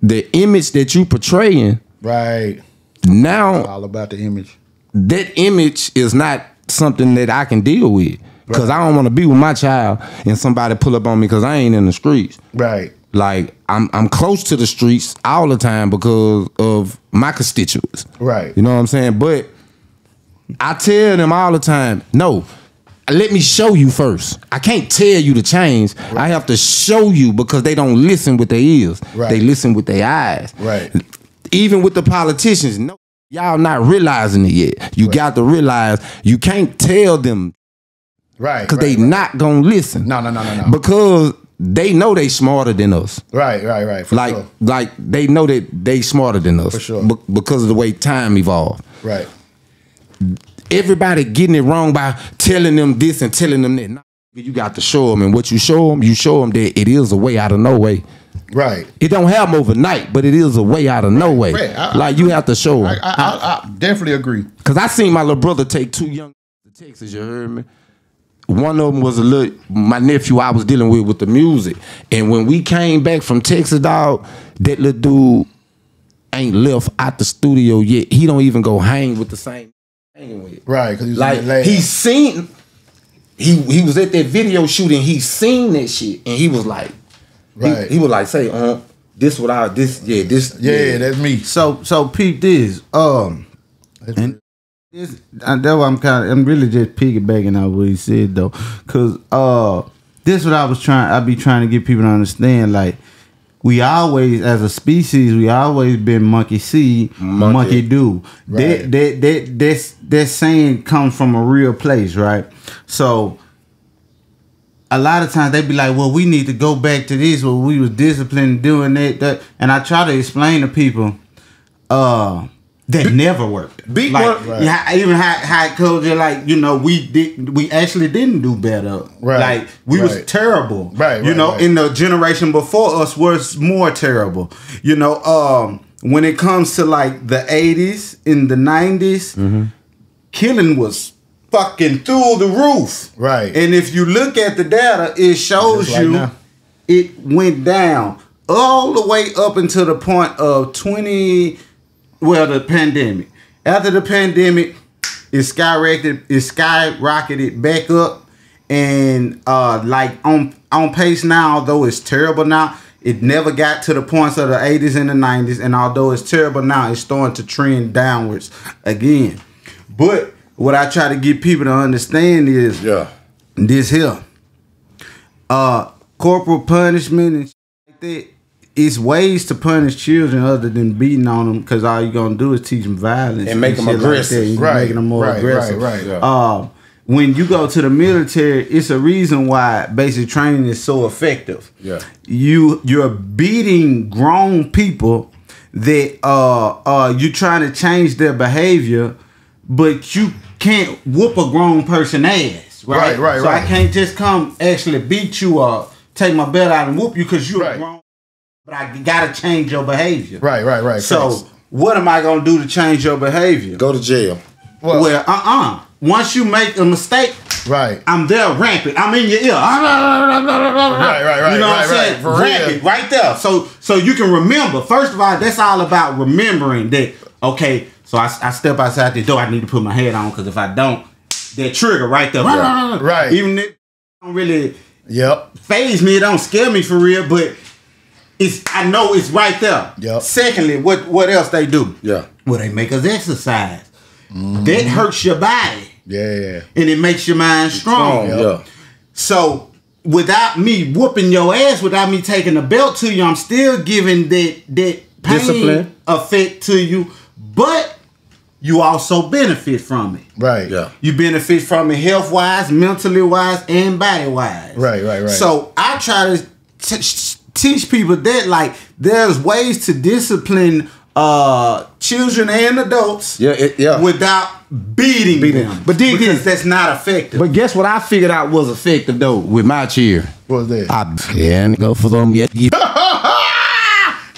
Speaker 5: the image that you portraying,
Speaker 6: right
Speaker 5: now,
Speaker 6: all about the image.
Speaker 5: That image is not something that I can deal with, because I don't want to be with my child and somebody pull up on me because I ain't in the streets.
Speaker 6: Right.
Speaker 5: Like I'm close to the streets all the time because of my constituents.
Speaker 6: Right.
Speaker 5: You know what I'm saying? But I tell them all the time, no, let me show you first. I can't tell you to change. Right. I have to show you, because they don't listen with their ears. Right. They listen with their eyes.
Speaker 6: Right.
Speaker 5: Even with the politicians, no, y'all not realizing it yet. You got to realize you can't tell them.
Speaker 6: Right.
Speaker 5: Because they not going to listen.
Speaker 6: No.
Speaker 5: Because they know they smarter than us.
Speaker 6: Right. For sure.
Speaker 5: Like they know that they smarter than us.
Speaker 6: For sure.
Speaker 5: Because of the way time evolved.
Speaker 6: Right.
Speaker 5: Everybody getting it wrong by telling them this and telling them that. No, you got to show them, and what you show them that it is a way out of no way.
Speaker 6: Right.
Speaker 5: It don't happen overnight, but it is a way out of no way.
Speaker 6: Right.
Speaker 5: Like you have to show them.
Speaker 6: I definitely agree.
Speaker 5: Because I seen my little brother take 2 young to Texas. You heard me? One of them was my nephew I was dealing with the music. And when we came back from Texas, dog, that little dude ain't left out the studio yet. He don't even go hang with the same hanging with.
Speaker 6: Right, because
Speaker 5: like he seen, he was at that video shooting. He seen that shit, and he was like,
Speaker 6: right.
Speaker 5: He was like, say, this what I this
Speaker 6: that's me.
Speaker 3: So peep this. And that's why I'm really just piggybacking on what he said though, cause this what I be trying to get people to understand. Like, we always, as a species, we always been monkey see, monkey do. Right. That saying comes from a real place, right? So a lot of times they be like, well, we need to go back to this where we was disciplined doing that, and I try to explain to people that never worked. Even high culture, like, you know, we actually didn't do better. Right. Like, we was terrible. Right. You know, in the generation before us was more terrible. You know, when it comes to like the 80s, in the 90s, killing was fucking through the roof. Right. And if you look at the data, it shows you it went down all the way up until the point of the pandemic. After the pandemic, it skyrocketed back up, and like on pace now, although it's terrible now, it never got to the points of the 80s and the 90s, and although it's terrible now, it's starting to trend downwards again. But what I try to get people to understand is this here. Corporal punishment and shit like that. It's ways to punish children other than beating on them, because all you're gonna do is teach them violence
Speaker 5: and make them aggressive.
Speaker 3: Like making them more aggressive. Right. When you go to the military, it's a reason why basic training is so effective. Yeah, you're beating grown people that you're trying to change their behavior, but you can't whoop a grown person ass. Right. So I can't just come actually beat you or take my belt out and whoop you because you're grown. But I gotta change your behavior. Right. So what am I gonna do to change your behavior?
Speaker 5: Go to jail.
Speaker 3: Well, once you make a mistake, I'm there rampant. I'm in your ear. Right. You know what I'm saying? Rampant, right there. So you can remember. First of all, that's all about remembering that. Okay, so I step outside the door. I need to put my head on, because if I don't, that trigger right there. Right. Even if it don't really phase me, it don't scare me for real, but I know it's right there. Yep. Secondly, what else they do? Well, they make us exercise. That hurts your body. Yeah. And it makes your mind strong. So without me whooping your ass, without me taking a belt to you, I'm still giving that pain discipline effect to you, but you also benefit from it. Right. Yeah. You benefit from it health wise, mentally wise, and body wise. Right. So I try to teach people that, like, there's ways to discipline children and adults without beating them. But because that's not effective.
Speaker 5: But guess what I figured out was effective though with my cheer?
Speaker 6: What was that?
Speaker 5: I can't go for them yet.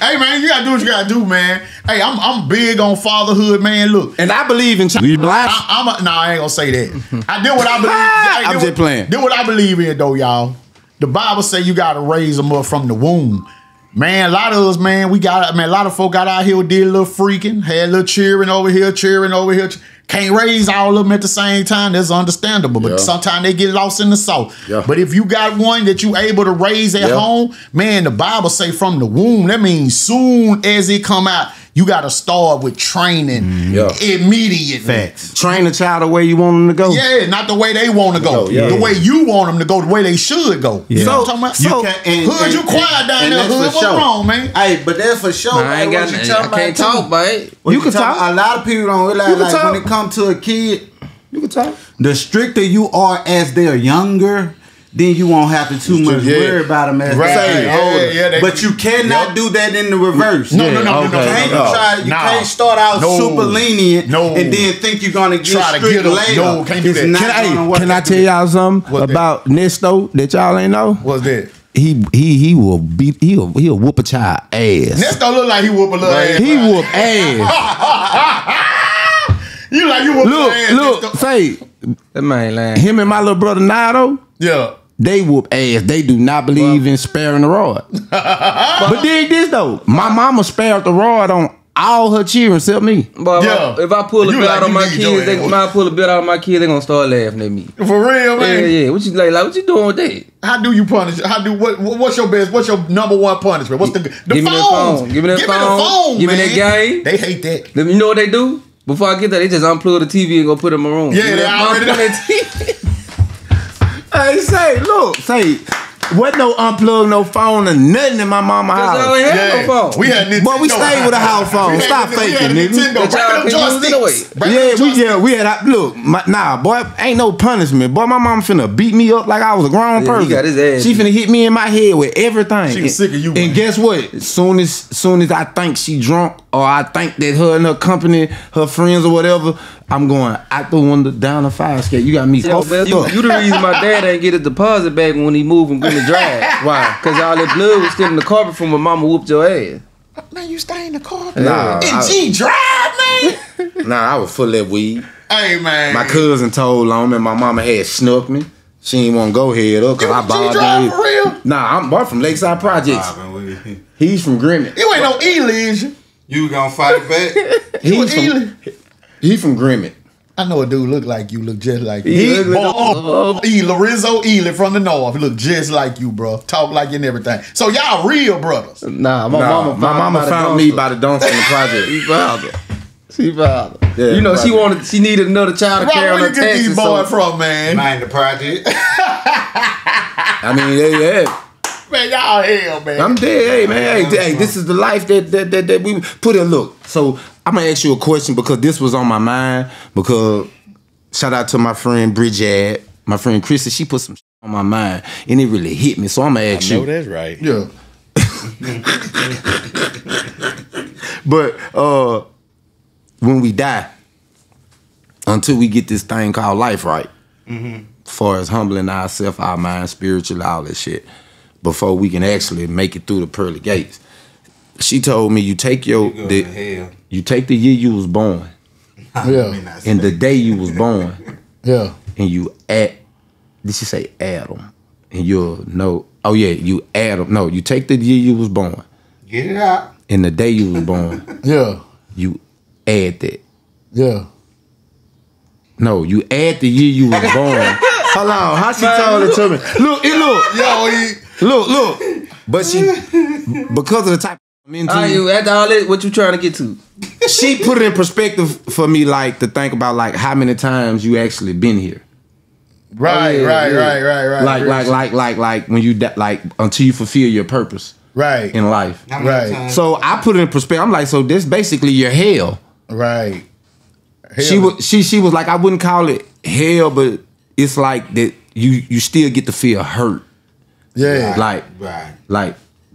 Speaker 6: Hey man, you gotta do what you gotta do, man. Hey, I'm big on fatherhood, man. Look,
Speaker 5: And I believe in
Speaker 6: I ain't gonna say that. I did what I believe.
Speaker 5: I'm just playing.
Speaker 6: Did what I believe in though, y'all. The Bible say you gotta raise them up from the womb. Man, a lot of us, man, a lot of folk got out here, did a little freaking, had a little cheering over here. Can't raise all of them at the same time. That's understandable. But sometimes they get lost in the sauce. Yeah. But if you got one that you able to raise at home, man, the Bible say from the womb. That means soon as it come out, you got to start with training immediately.
Speaker 3: Facts.
Speaker 5: Train a child the way you want them to go.
Speaker 6: Yeah, not the way they want to go. The way you want them to go, the way they should go.
Speaker 3: Yeah.
Speaker 6: You know what I'm talking about? Hood, you quiet down there, Hood. What's wrong, man?
Speaker 3: Hey, but that's for sure.
Speaker 2: I ain't got I can't talk, but
Speaker 5: You can talk.
Speaker 3: A lot of people don't realize, like, when it comes to a kid,
Speaker 5: You can talk.
Speaker 3: the stricter you are as they're younger, then you won't have to too much worry about them as they get older. But you cannot do that in the reverse.
Speaker 6: No.
Speaker 3: You can't start out super lenient and then think you're gonna get strict later.
Speaker 6: No, can't do that.
Speaker 5: Can I tell y'all something about Nesto that y'all ain't know?
Speaker 6: What's that?
Speaker 5: He will beat. He'll whoop a child ass.
Speaker 6: Nesto look like he whoop a little ass.
Speaker 5: He whoop ass.
Speaker 6: You like you whoop ass.
Speaker 5: Look, say
Speaker 2: that man lying.
Speaker 5: him and my little brother Nado.
Speaker 6: Yeah.
Speaker 5: They whoop ass. They do not believe in sparing the rod. But dig this though. My mama spared the rod on all her children except me.
Speaker 2: But if I pull a bit out on my kids, they gonna start laughing at me.
Speaker 6: For real, man.
Speaker 2: Yeah. What you like what you doing with that?
Speaker 6: How do you punish? What's your best? What's your number one punishment? What's the
Speaker 2: Give me that phone. Give me that phone. Give me that game.
Speaker 6: They hate that.
Speaker 2: You know what they do? Before I get there, they just unplug the TV and go put it in my room.
Speaker 6: Yeah, they already done that
Speaker 2: TV.
Speaker 5: Hey, wasn't no unplug, no phone, or nothing in my mama's house.
Speaker 2: I ain't had no phone.
Speaker 6: We had Nintendo.
Speaker 5: But we stayed with a house phone. Stop faking, nigga. We had. Look, boy, ain't no punishment. Boy, my mama finna beat me up like I was a grown person.
Speaker 2: He got his ass.
Speaker 5: She finna hit me in my head with everything.
Speaker 6: She was sick of you.
Speaker 5: And guess what? As soon as I think she drunk, or I think that her and her company, her friends or whatever, I'm going out the window, down the fire escape. You got me.
Speaker 2: You the reason my dad ain't get a deposit back when he moved and went to drive. Why? Because all that blood was still in the carpet from when mama whooped your ass.
Speaker 6: Man, you stay in the carpet.
Speaker 5: Nah,
Speaker 6: G drive, man.
Speaker 5: Nah, I was full of weed.
Speaker 6: Hey, man.
Speaker 5: My cousin told on me, my mama had snuck me. She ain't want to go head up because I bothered her.
Speaker 6: For real?
Speaker 5: Nah, I'm from Lakeside Projects. He's from Grimmett.
Speaker 6: You ain't no Ely, is you?
Speaker 3: You gonna fight back?
Speaker 5: He from Grimmett.
Speaker 6: I know a dude look like you, look just like you.
Speaker 5: Lorenzo
Speaker 6: Ely from the north. He look just like you, bro. Talk like you and everything. So y'all real brothers.
Speaker 2: Nah,
Speaker 5: my mama found me by the dumpster in the project.
Speaker 2: She found her.
Speaker 5: Yeah,
Speaker 2: you know, she needed another child to carry on her taxes.
Speaker 6: Where you get these boys from, man?
Speaker 3: Mind the project.
Speaker 5: I mean, yeah.
Speaker 6: Man, y'all hell, man.
Speaker 5: I'm dead. Hey, man. Hey, this is the life that we put in. Look, so I'm gonna ask you a question because this was on my mind. Because shout out to my friend Bridget, my friend Chrissy. She put some shit on my mind, and it really hit me. So I'm gonna ask you.
Speaker 3: No, that's right.
Speaker 6: Yeah.
Speaker 5: But when we die, until we get this thing called life right, as far as humbling ourselves, our mind, spiritually, all that shit, before we can actually make it through the pearly gates. She told me you take you take the year you was born, and the day you was born, and you add. Did she say add them? And you'll know. Oh yeah, you add them. No, you take the year you was born.
Speaker 3: Get it out.
Speaker 5: And the day you was born. You add that. No, you add the year you was born. Hold on, how she told it to me? Look. But she, because of the type I'm into.
Speaker 2: After all that, what you trying to get to?
Speaker 5: She put it in perspective for me, like to think about, like how many times you actually been here.
Speaker 6: Right.
Speaker 5: Like when you like until you fulfill your purpose.
Speaker 6: Right.
Speaker 5: In life.
Speaker 6: Right.
Speaker 5: So I put it in perspective. I'm like, so this basically your hell.
Speaker 6: Right.
Speaker 5: She was like, I wouldn't call it hell, but it's like that you still get to feel hurt.
Speaker 6: Yeah.
Speaker 5: Like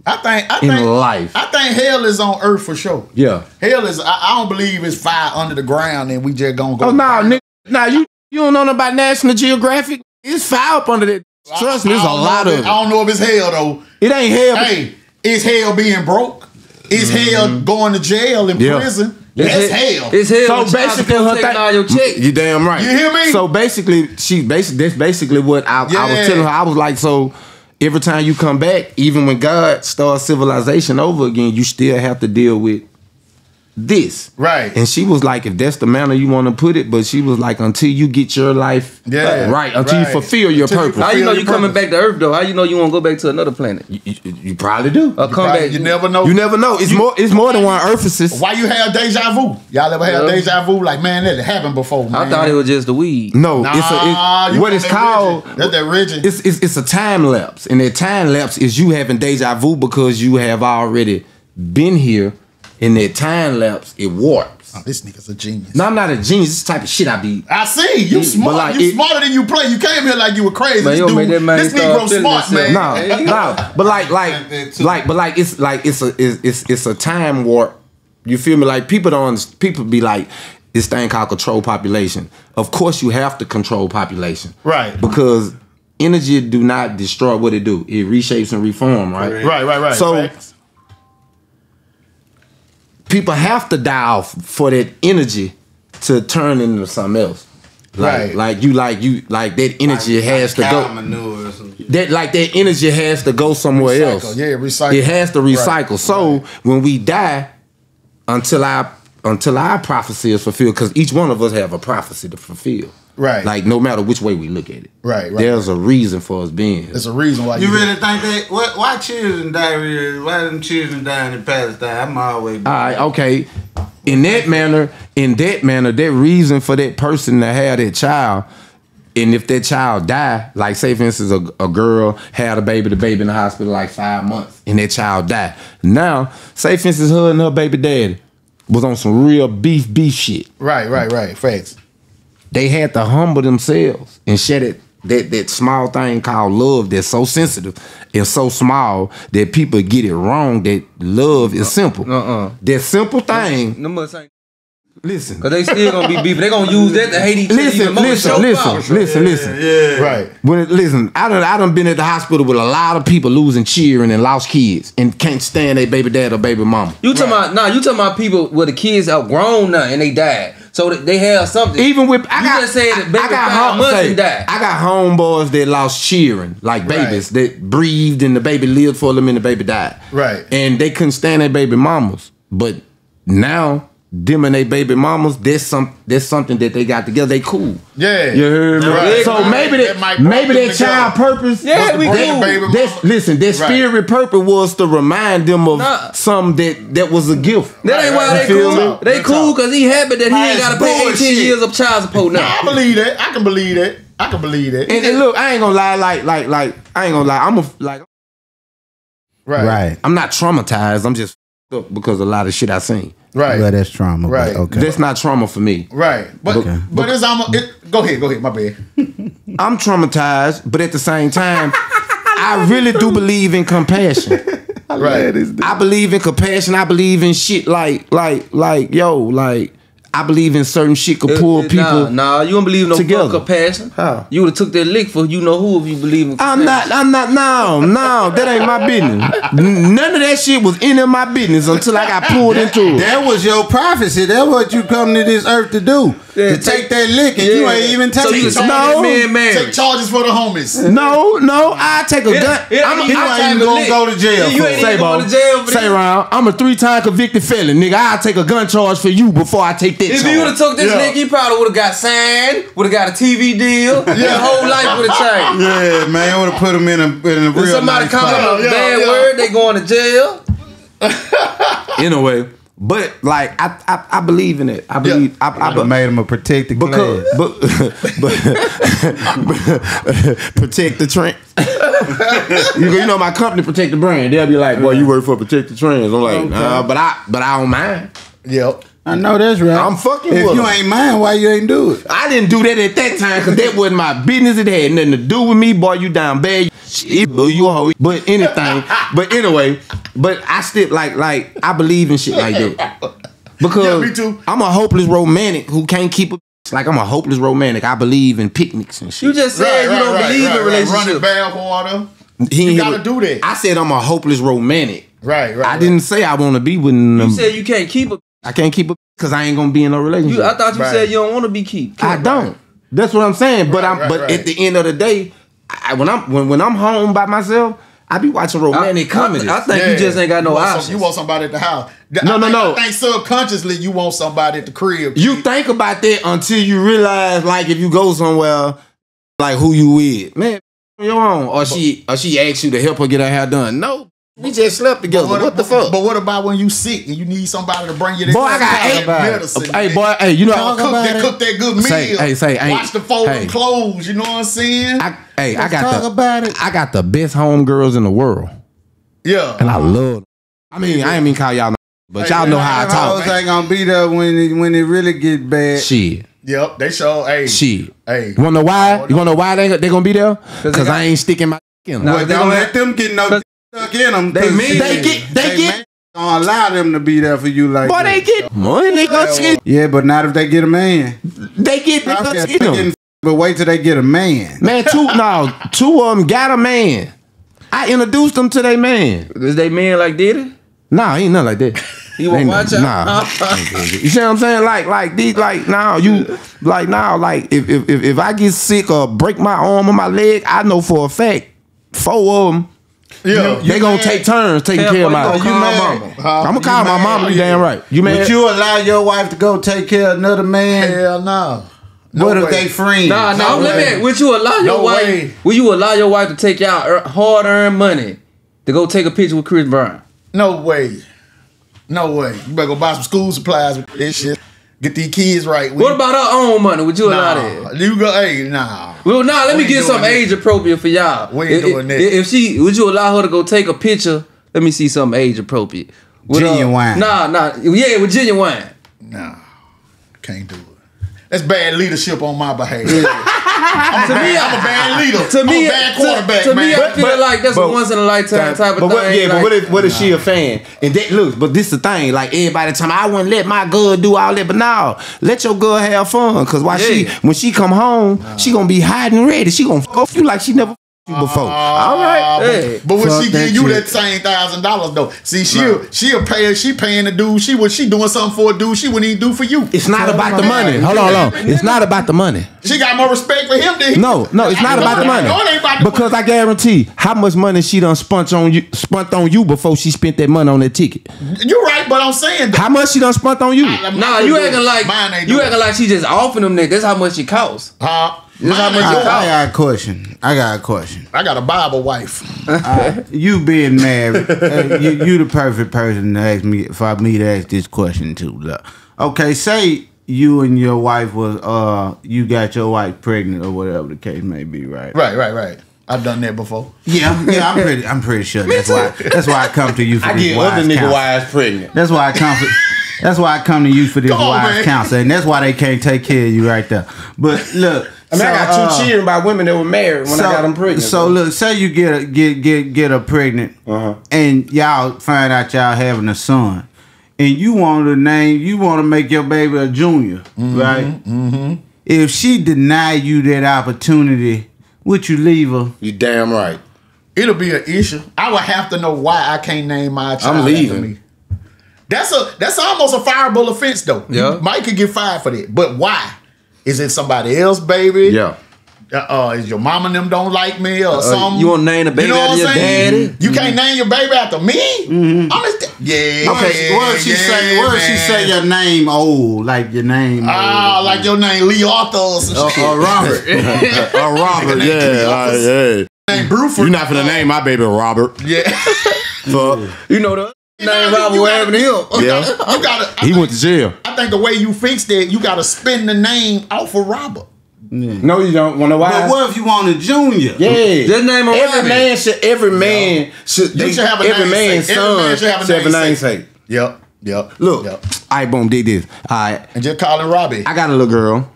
Speaker 5: I think life.
Speaker 6: I think hell is on earth for sure.
Speaker 5: Yeah.
Speaker 6: Hell is I don't believe it's fire under the ground and we just gonna go.
Speaker 5: Oh no, nigga. Nah, you don't know nothing about National Geographic. It's fire up under that. Trust me, there's a lot of it.
Speaker 6: I don't know if it's hell though.
Speaker 5: It ain't hell.
Speaker 6: Hey, is hell being broke? It's hell going to jail in prison. That's hell.
Speaker 2: It's hell.
Speaker 5: So basically, her
Speaker 2: taking all your checks.
Speaker 5: You damn right.
Speaker 6: You hear me?
Speaker 5: So basically, that's basically what I was telling her. I was like, so every time you come back, even when God starts civilization over again, you still have to deal with this.
Speaker 6: Right.
Speaker 5: And she was like, if that's the manner you want to put it, but she was like, until you get your life right, until you fulfill your purpose.
Speaker 2: How you know you coming back to Earth though? How you know you want to go back to another planet?
Speaker 5: You probably do.
Speaker 2: Or come back.
Speaker 6: You never know.
Speaker 5: You never know. It's more than one Earth.
Speaker 6: Why you have deja vu? Y'all ever have deja vu? Like, man, that happened before, man.
Speaker 2: I thought it was just the weed.
Speaker 5: No,
Speaker 6: Nah,
Speaker 5: what it's called.
Speaker 6: That's that rigid.
Speaker 5: It's a time lapse, and that time lapse is you having deja vu because you have already been here. In that time lapse, it warps.
Speaker 6: Oh, this nigga's a genius.
Speaker 5: No, I'm not a genius. This type of shit I be.
Speaker 6: I see. You smart.
Speaker 5: like
Speaker 6: you smarter than you play. You came here like you were crazy.
Speaker 2: Man,
Speaker 6: This Negro smart, man.
Speaker 5: No, but it's a time warp. You feel me? Like people be like, this thing called control population. Of course you have to control population.
Speaker 6: Right.
Speaker 5: Because energy do not destroy what it do. It reshapes and reform, right?
Speaker 6: Right.
Speaker 5: So
Speaker 6: Facts.
Speaker 5: people have to die off for that energy to turn into something else. Like that energy has to go.
Speaker 3: Manure or some shit.
Speaker 5: That energy has to go somewhere else.
Speaker 6: Yeah, recycle.
Speaker 5: It has to recycle.
Speaker 6: Right.
Speaker 5: So when we die, until our prophecy is fulfilled, because each one of us have a prophecy to fulfill.
Speaker 6: Right.
Speaker 5: Like no matter which way we look at it.
Speaker 6: Right.
Speaker 5: There's a reason for us being here.
Speaker 6: There's a reason why
Speaker 3: You really think that? Why children die? Why them children dying in Palestine? I'm always.
Speaker 5: All right, okay. In that manner, that reason for that person to have that child, and if that child die, like say for instance a girl had a baby, the baby in the hospital like 5 months, and that child died. Now, say for instance her and her baby daddy was on some real beef shit.
Speaker 6: Right. Facts.
Speaker 5: They had to humble themselves and share that small thing called love that's so sensitive and so small that people get it wrong that love is simple. That simple thing. Listen.
Speaker 2: Cause they still gonna be beefing. They gonna use that to hate each other.
Speaker 5: Listen.
Speaker 6: Yeah. Right.
Speaker 5: Listen, I done been at the hospital with a lot of people losing cheering and lost kids and can't stand their baby dad or baby mama.
Speaker 2: You talking about people where the kids outgrown now and they died. So they have something.
Speaker 5: Even with
Speaker 2: I got 5 months and died.
Speaker 5: I got homeboys that lost cheering, like babies that breathed and the baby lived for them and the baby died.
Speaker 6: Right.
Speaker 5: And they couldn't stand their baby mamas. But now them and their baby mamas, there's something that they got together. They cool.
Speaker 6: Yeah.
Speaker 5: You heard me?
Speaker 6: Right.
Speaker 5: So maybe that child purpose.
Speaker 2: Yeah, we cool.
Speaker 5: Spirit purpose was to remind them of something that was a gift.
Speaker 2: That ain't why they cool. They cool because he happy that he ain't got to pay 18 years of child support now.
Speaker 6: I believe that. I can believe that.
Speaker 5: And look, I ain't gonna lie. I ain't gonna lie.
Speaker 3: Right.
Speaker 5: I'm not traumatized. I'm just up because of a lot of shit I seen.
Speaker 6: Right.
Speaker 3: Well, that's trauma.
Speaker 6: Right.
Speaker 3: Okay.
Speaker 5: That's not trauma for me.
Speaker 6: Right. But go ahead, my bad.
Speaker 5: I'm traumatized, but at the same time, I really do believe in compassion.
Speaker 6: Right.
Speaker 5: I believe in compassion. I believe in shit like I believe in certain shit could pull people.
Speaker 2: Nah, you don't believe no
Speaker 5: together.
Speaker 2: fuck compassion.
Speaker 5: How?
Speaker 2: You would have took that lick for you know who if you believe in compassion.
Speaker 5: No, that ain't my business. None of that shit was in my business until I got pulled into it.
Speaker 3: That was your prophecy. That's what you come to this earth to do. To take that lick and you ain't even taking it.
Speaker 6: Take charges for the homies.
Speaker 5: No, I take a gun.
Speaker 3: You ain't even gonna go to jail for it.
Speaker 5: Say around. I'm a 3-time convicted felon, nigga. I'll take a gun charge for you before I take that charge.
Speaker 2: If you would have took this lick, he probably would have got signed, would have got a TV deal. His whole life would have changed.
Speaker 3: Yeah, man, would have put him in a real
Speaker 2: if somebody
Speaker 3: nice
Speaker 2: comes up with a bad word, they going to jail.
Speaker 5: Anyway. But like I believe in it. I believe I
Speaker 3: made him a protected class.
Speaker 5: But protect the trans. You know my company protect the brand. They'll be like, "Boy, you work for protect the trans." I'm like, "Nah, but I don't mind."
Speaker 6: Yep.
Speaker 3: I know that's right.
Speaker 5: I'm fucking
Speaker 3: if
Speaker 5: with
Speaker 3: you ain't mind, why you ain't do it?
Speaker 5: I didn't do that at that time because that wasn't my business. It had nothing to do with me. Boy, you down bad. You a hoe. But anything. But anyway, but I still like I believe in shit like that. Because
Speaker 6: me too.
Speaker 5: I'm a hopeless romantic who can't keep a like I'm a hopeless romantic. I believe in picnics and shit.
Speaker 2: You just said you don't believe in relationships.
Speaker 6: Running bath water.
Speaker 5: You
Speaker 6: gotta do that.
Speaker 5: I said I'm a hopeless romantic.
Speaker 6: Right.
Speaker 5: I didn't say I want to be with them.
Speaker 2: You said you can't keep a.
Speaker 5: I can't keep it because I ain't gonna be in no relationship.
Speaker 2: I thought you said you don't want to be kept.
Speaker 5: I don't. That's what I'm saying. But at the end of the day, when I'm home by myself, I be watching romantic comedies.
Speaker 2: I think you just ain't got no options.
Speaker 6: You want somebody at the house.
Speaker 5: No.
Speaker 6: I think subconsciously you want somebody at the crib.
Speaker 5: You think about that until you realize, like, if you go somewhere, like, who you with, man, your own, or she asks you to help her get her hair done. No, we just slept together. What the fuck?
Speaker 6: But what about when you sick and you need somebody to bring you that?
Speaker 5: Boy, I got
Speaker 6: medicine.
Speaker 5: Hey, boy, hey, you know,
Speaker 6: cook that good meal. Watch the folding clothes. You know what I'm saying?
Speaker 5: I got the best homegirls in the world.
Speaker 3: Yeah.
Speaker 5: And I love them. I mean, I ain't mean call y'all, but y'all know how I talk.
Speaker 3: Hoes ain't gonna be there when it really get bad.
Speaker 5: Shit.
Speaker 6: Yep, they show. Hey,
Speaker 5: shit.
Speaker 6: Hey,
Speaker 5: you wanna know why? You wanna know why they gonna be there? Because I ain't sticking my in them.
Speaker 3: No, don't let them get no stuck in them.
Speaker 5: They get.
Speaker 3: Don't allow them to be there for you like
Speaker 5: boy,
Speaker 3: that.
Speaker 5: they get money. They gonna skip.
Speaker 3: Yeah, but not if they get a man.
Speaker 5: They gonna skip them.
Speaker 3: But wait till they get a man.
Speaker 5: Man, two of them got a man. I introduced them to their man.
Speaker 2: Is they man like Diddy?
Speaker 5: Nah, he ain't nothing like that.
Speaker 2: He won't watch out.
Speaker 5: Nah. You see what I'm saying? If I get sick or break my arm or my leg, I know for a fact 4 of them.
Speaker 6: Yeah,
Speaker 5: they gonna take turns taking care of my
Speaker 2: mama.
Speaker 5: I'm gonna call my mama. You damn right. You man?
Speaker 3: Would you allow your wife to go take care of another man?
Speaker 6: Hell no.
Speaker 3: What if they friends?
Speaker 2: Nah. Let me. Would you allow your wife? Will you allow your wife to take y'all hard-earned money to go take a picture with Chris Brown?
Speaker 6: No way. No way. You better go buy some school supplies with this shit. Get these kids right.
Speaker 2: What about her own money? Would you allow that?
Speaker 6: You go, hey, nah.
Speaker 2: Well, let me get something age appropriate for y'all.
Speaker 6: We ain't doing that.
Speaker 2: Would you allow her to go take a picture? Let me see something age appropriate.
Speaker 3: Genuine.
Speaker 2: Yeah, with genuine.
Speaker 6: Nah. Can't do it. That's bad leadership on my behalf. I'm a bad leader. I'm a bad quarterback,
Speaker 2: to me, I feel like that's a once in a lifetime type of thing.
Speaker 5: But what if she a fan? And that look, but this the thing. Like everybody tell me, I wouldn't let my girl do all that. But now, let your girl have fun. Cause when she come home, she gonna be hot and ready. She gonna fuck you like she never fucked you before. All right.
Speaker 6: Hey. But when she give you that same $1,000 though, see, she'll pay. She paying the dude. She doing something for a dude she wouldn't even do for you.
Speaker 5: It's not about the money. Hold on. It's not about the money.
Speaker 6: She got more respect for him than he.
Speaker 5: No, it's not about the money.
Speaker 6: No, it ain't about the
Speaker 5: because I guarantee how much money she done spent on you before she spent that money on that ticket.
Speaker 6: You're right, but I'm saying
Speaker 5: how much she done spent on you.
Speaker 2: Nah, you acting like she just offering them niggas. That's how much she costs.
Speaker 3: I got a question. I got
Speaker 6: a Bible wife.
Speaker 3: You being married, you the perfect person to ask me for me to ask this question to. Look. Okay, say you and your wife was you got your wife pregnant or whatever the case may be, right?
Speaker 6: Right. I've done that before.
Speaker 3: Yeah, I'm pretty sure. That's why I come to you for this wise counsel. I get other nigga wives pregnant. That's why I come to you for this wise counsel, and that's why they can't take care of you right there. But look.
Speaker 5: I got 2 cheering by women that were married when I got them pregnant.
Speaker 3: So look, say you get her pregnant, and y'all find out y'all having a son, and you want to make your baby a junior, right? Mm-hmm. If she deny you that opportunity, would you leave her?
Speaker 5: You damn right.
Speaker 6: It'll be an issue. I would have to know why I can't name my child.
Speaker 5: I'm leaving.
Speaker 6: That's almost a fireable offense though.
Speaker 2: Yeah.
Speaker 6: Mike could get fired for that, but why? Is it somebody else, baby?
Speaker 5: Yeah.
Speaker 6: Is your mama and them don't like me or something?
Speaker 2: You want to name the baby after your daddy?
Speaker 6: You can't name your baby after me?
Speaker 3: Mm-hmm. What if she say your name old, like your name?
Speaker 6: Like your name Lee Arthur or some shit.
Speaker 3: Or Robert.
Speaker 5: Robert, yeah.
Speaker 6: Name Bruford.
Speaker 5: You're not finna name my baby Robert.
Speaker 6: Yeah.
Speaker 2: You know the name Robert, what happened to him?
Speaker 5: Yeah. He went to jail.
Speaker 6: I think the way you fix that, you gotta spin the name off of Robert.
Speaker 3: Yeah.
Speaker 5: No, you don't want to why.
Speaker 3: But what if you want a junior?
Speaker 5: Yeah.
Speaker 2: Just name him
Speaker 5: every man should have a man's son should have a namesake.
Speaker 6: Yep.
Speaker 5: Look, all right, boom, did this. All right.
Speaker 6: And just call him Robbie.
Speaker 5: I got a little girl,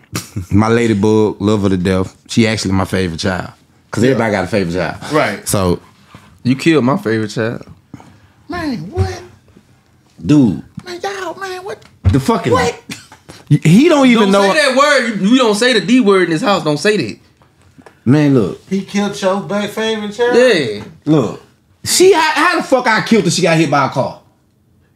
Speaker 5: my ladybug, love her to death. She actually my favorite child. Because everybody got a favorite child.
Speaker 6: Right.
Speaker 5: So.
Speaker 2: You killed my favorite child.
Speaker 6: Man, what?
Speaker 5: Dude.
Speaker 6: Man, y'all, man, what?
Speaker 5: The fucking. What? He don't even know.
Speaker 2: Don't say that word. You don't say the D word in this house. Don't say that.
Speaker 5: Man, look.
Speaker 3: He killed your favorite child?
Speaker 2: Yeah.
Speaker 5: Look. How the fuck I killed her? She got hit by a car.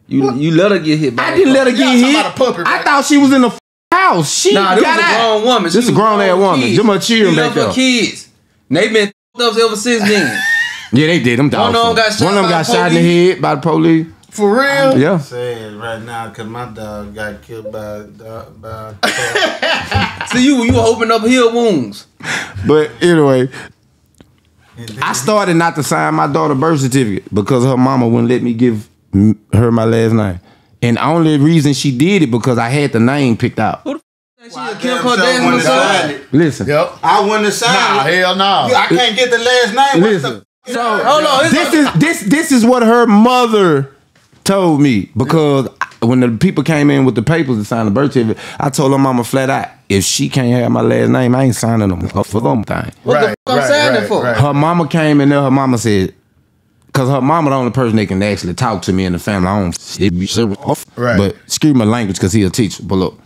Speaker 2: You let her get hit by
Speaker 5: I didn't let her get hit.
Speaker 6: About a puppy, right?
Speaker 5: I thought she was in the house. She
Speaker 2: Nah, this was
Speaker 5: got
Speaker 2: a
Speaker 5: out.
Speaker 2: grown woman.
Speaker 5: This is a grown ass woman. Them her children
Speaker 2: She
Speaker 5: back
Speaker 2: left
Speaker 5: there.
Speaker 2: her kids. They been up ever since then.
Speaker 5: Yeah, they did. Them dogs.
Speaker 2: One of them got shot
Speaker 5: One of them
Speaker 2: by
Speaker 5: got
Speaker 2: the
Speaker 5: shot in the
Speaker 2: police.
Speaker 5: head by the police.
Speaker 6: For real?
Speaker 5: Yeah.
Speaker 3: I'm saying right now because my dog got killed by
Speaker 2: So you open up heel wounds.
Speaker 5: But anyway, I started not to sign my daughter's birth certificate because her mama wouldn't let me give her my last name. And the only reason she did it because I had the name picked out.
Speaker 2: Who the f*** she a Kim Kardashian or something?
Speaker 5: Listen.
Speaker 6: Yep.
Speaker 3: I wouldn't have signed
Speaker 6: Nah,
Speaker 3: it.
Speaker 6: hell no.
Speaker 3: I can't get the last name.
Speaker 5: Listen.
Speaker 2: So hold on.
Speaker 5: This is what her mother told me because when the people came in with the papers to sign the birth certificate, I told her mama flat out, if she can't have my last name, I ain't signing them for them thing.
Speaker 2: What the f*** I'm signing for?
Speaker 5: Her mama came in there, her mama said, because her mama the only person that can actually talk to me in the family. I don't be serious.
Speaker 6: Right.
Speaker 5: But excuse my language because he a teacher. But look.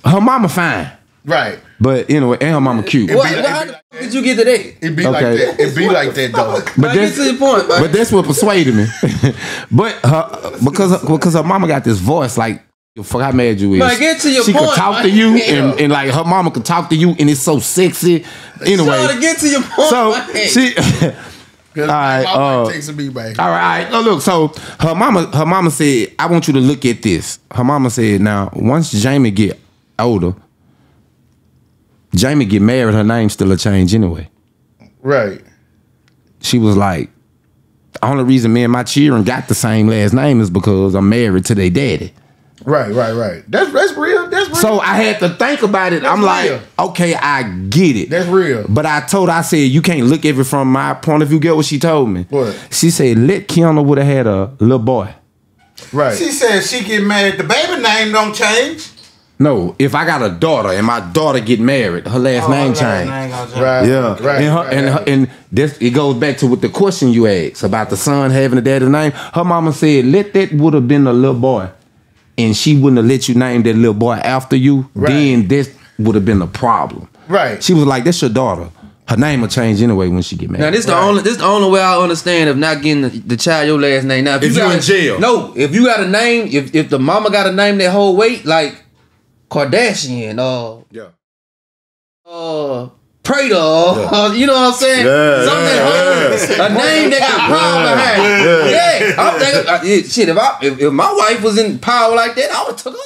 Speaker 5: Her mama fine.
Speaker 6: Right.
Speaker 5: But anyway, and her mama cute.
Speaker 2: How the f*** did you get to that?
Speaker 6: It be like that. It be like that, though.
Speaker 5: But
Speaker 2: Get to the point, man.
Speaker 5: But that's what persuaded me. But because her mama got this voice like, fuck how mad you is.
Speaker 2: Man, get to your
Speaker 5: she
Speaker 2: point,
Speaker 5: could talk
Speaker 2: man.
Speaker 5: to you and like her mama could talk to you and it's so sexy. Anyway.
Speaker 2: To get to your point,
Speaker 5: So
Speaker 2: man.
Speaker 5: she all right,
Speaker 6: My wife takes me back.
Speaker 5: all right. No, look. So her mama said, "I want you to look at this." Her mama said, "Now, once Jaymee get older, Jaymee get married, her name still a change anyway."
Speaker 6: Right.
Speaker 5: She was like, "The only reason me and my children got the same last name is because I'm married to their daddy."
Speaker 6: Right. That's real. That's real.
Speaker 5: So I had to think about it. I'm like,
Speaker 6: real.
Speaker 5: okay, I get it.
Speaker 6: That's real.
Speaker 5: But I said, you can't look at it from my point of view. Get what she told me?
Speaker 6: What?
Speaker 5: She said, let Kiana would have had a little boy.
Speaker 6: Right.
Speaker 3: She said she get married. The baby name don't change.
Speaker 5: No, if I got a daughter and my daughter get married, her last name change.
Speaker 6: Right.
Speaker 5: Yeah,
Speaker 6: Right.
Speaker 5: And this it goes back to what the question you asked about the son having a daddy's name. Her mama said, let that would have been a little boy, and she wouldn't have let you name that little boy after you.
Speaker 6: Right.
Speaker 5: Then this would have been a problem.
Speaker 6: Right.
Speaker 5: She was like, that's your daughter. Her name will change anyway when she get married.
Speaker 2: Now this the only way I understand of not getting the child your last name. Now
Speaker 1: If you in jail.
Speaker 2: No, if you got a name, if the mama got a name that whole weight, like Kardashian Prater, you know what I'm saying? Something a name that got power behind. Yeah, I'm thinking shit. If my wife was in power like that, I would took her.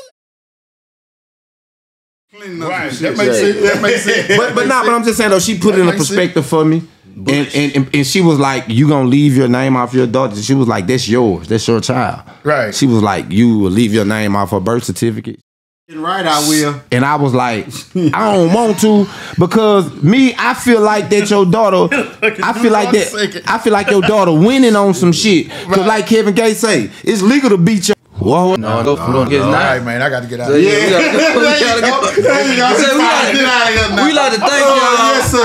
Speaker 6: Right. That makes sense.
Speaker 5: but I'm just saying though, she put it in a perspective for me. And she was like, you gonna leave your name off your daughter? She was like, that's yours. That's your child.
Speaker 6: Right.
Speaker 5: She was like, you will leave your name off her birth certificate.
Speaker 3: Right, I will.
Speaker 5: And I was like, I don't want to because I feel like that your daughter, I feel like your daughter winning on some shit. Cause like Kevin Gates say, it's legal to beat your. Whoa.
Speaker 2: No, go for it.
Speaker 6: All right, man. I got to get out
Speaker 2: So,
Speaker 6: of
Speaker 2: yeah,
Speaker 6: here.
Speaker 2: we like to thank y'all.
Speaker 3: Yes, sir.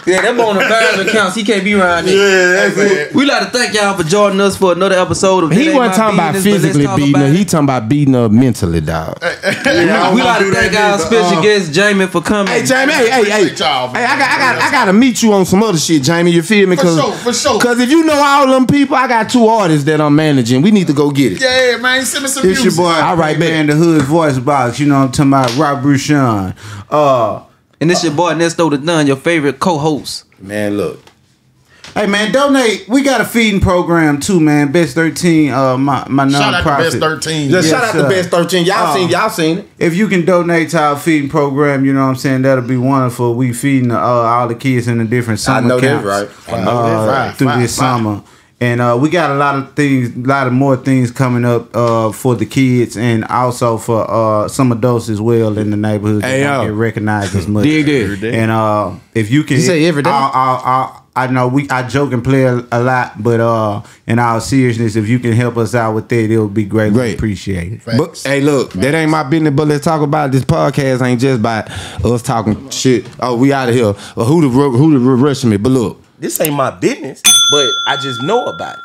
Speaker 2: Yeah, that on the Barnes accounts. He can't be around there.
Speaker 3: Yeah, that's it.
Speaker 2: We like to thank y'all for joining us for another episode of
Speaker 5: He
Speaker 2: That Ain't
Speaker 5: wasn't
Speaker 2: My
Speaker 5: talking about
Speaker 2: Business, but let's
Speaker 5: physically
Speaker 2: talk
Speaker 5: beating
Speaker 2: about
Speaker 5: her.
Speaker 2: it.
Speaker 5: He talking about beating her mentally, dog.
Speaker 2: We like to thank our special guest Jaymee for coming.
Speaker 5: Hey, Jaymee, hey.
Speaker 6: Appreciate y'all,
Speaker 5: Hey,
Speaker 6: man.
Speaker 5: I gotta meet you on some other shit, Jaymee. You feel me?
Speaker 6: For sure.
Speaker 5: Cause if you know all them people, I got 2 artists that I'm managing. We need to go get it.
Speaker 6: Yeah, man. Send me some
Speaker 3: It's
Speaker 6: music.
Speaker 3: your boy.
Speaker 5: All right,
Speaker 3: man. The Hood Voice Box. You know what I'm talking about. Rob Rushan.
Speaker 2: And this your boy Nesto the Dunn, your favorite co-host.
Speaker 5: Man, look.
Speaker 3: Hey man, donate. We got a feeding program too, man. Best 13, my nonprofit.
Speaker 6: Shout out to Best 13.
Speaker 5: Just shout out
Speaker 3: sir.
Speaker 5: to Best 13. Y'all seen it.
Speaker 3: If you can donate to our feeding program, you know what I'm saying, that'll be wonderful. We feeding all the kids in the different summer
Speaker 5: know that,
Speaker 3: camps,
Speaker 5: right? I know that, right.
Speaker 3: through this summer. And we got a lot of more things coming up for the kids and also for some adults as well in the neighborhood that
Speaker 5: Hey,
Speaker 3: don't
Speaker 5: yo.
Speaker 3: get recognized as much.
Speaker 5: Dig this.
Speaker 3: And if you can,
Speaker 5: You say every day?
Speaker 3: I know I joke and play a lot, but in all seriousness, if you can help us out with that, it'll be greatly
Speaker 5: Great.
Speaker 3: appreciated.
Speaker 5: But hey, look, that ain't my business. But let's talk about it. This podcast. Ain't just about us talking shit. Oh, we out of here. Or who the rushing me? But look,
Speaker 1: This ain't my business, but I just know about it.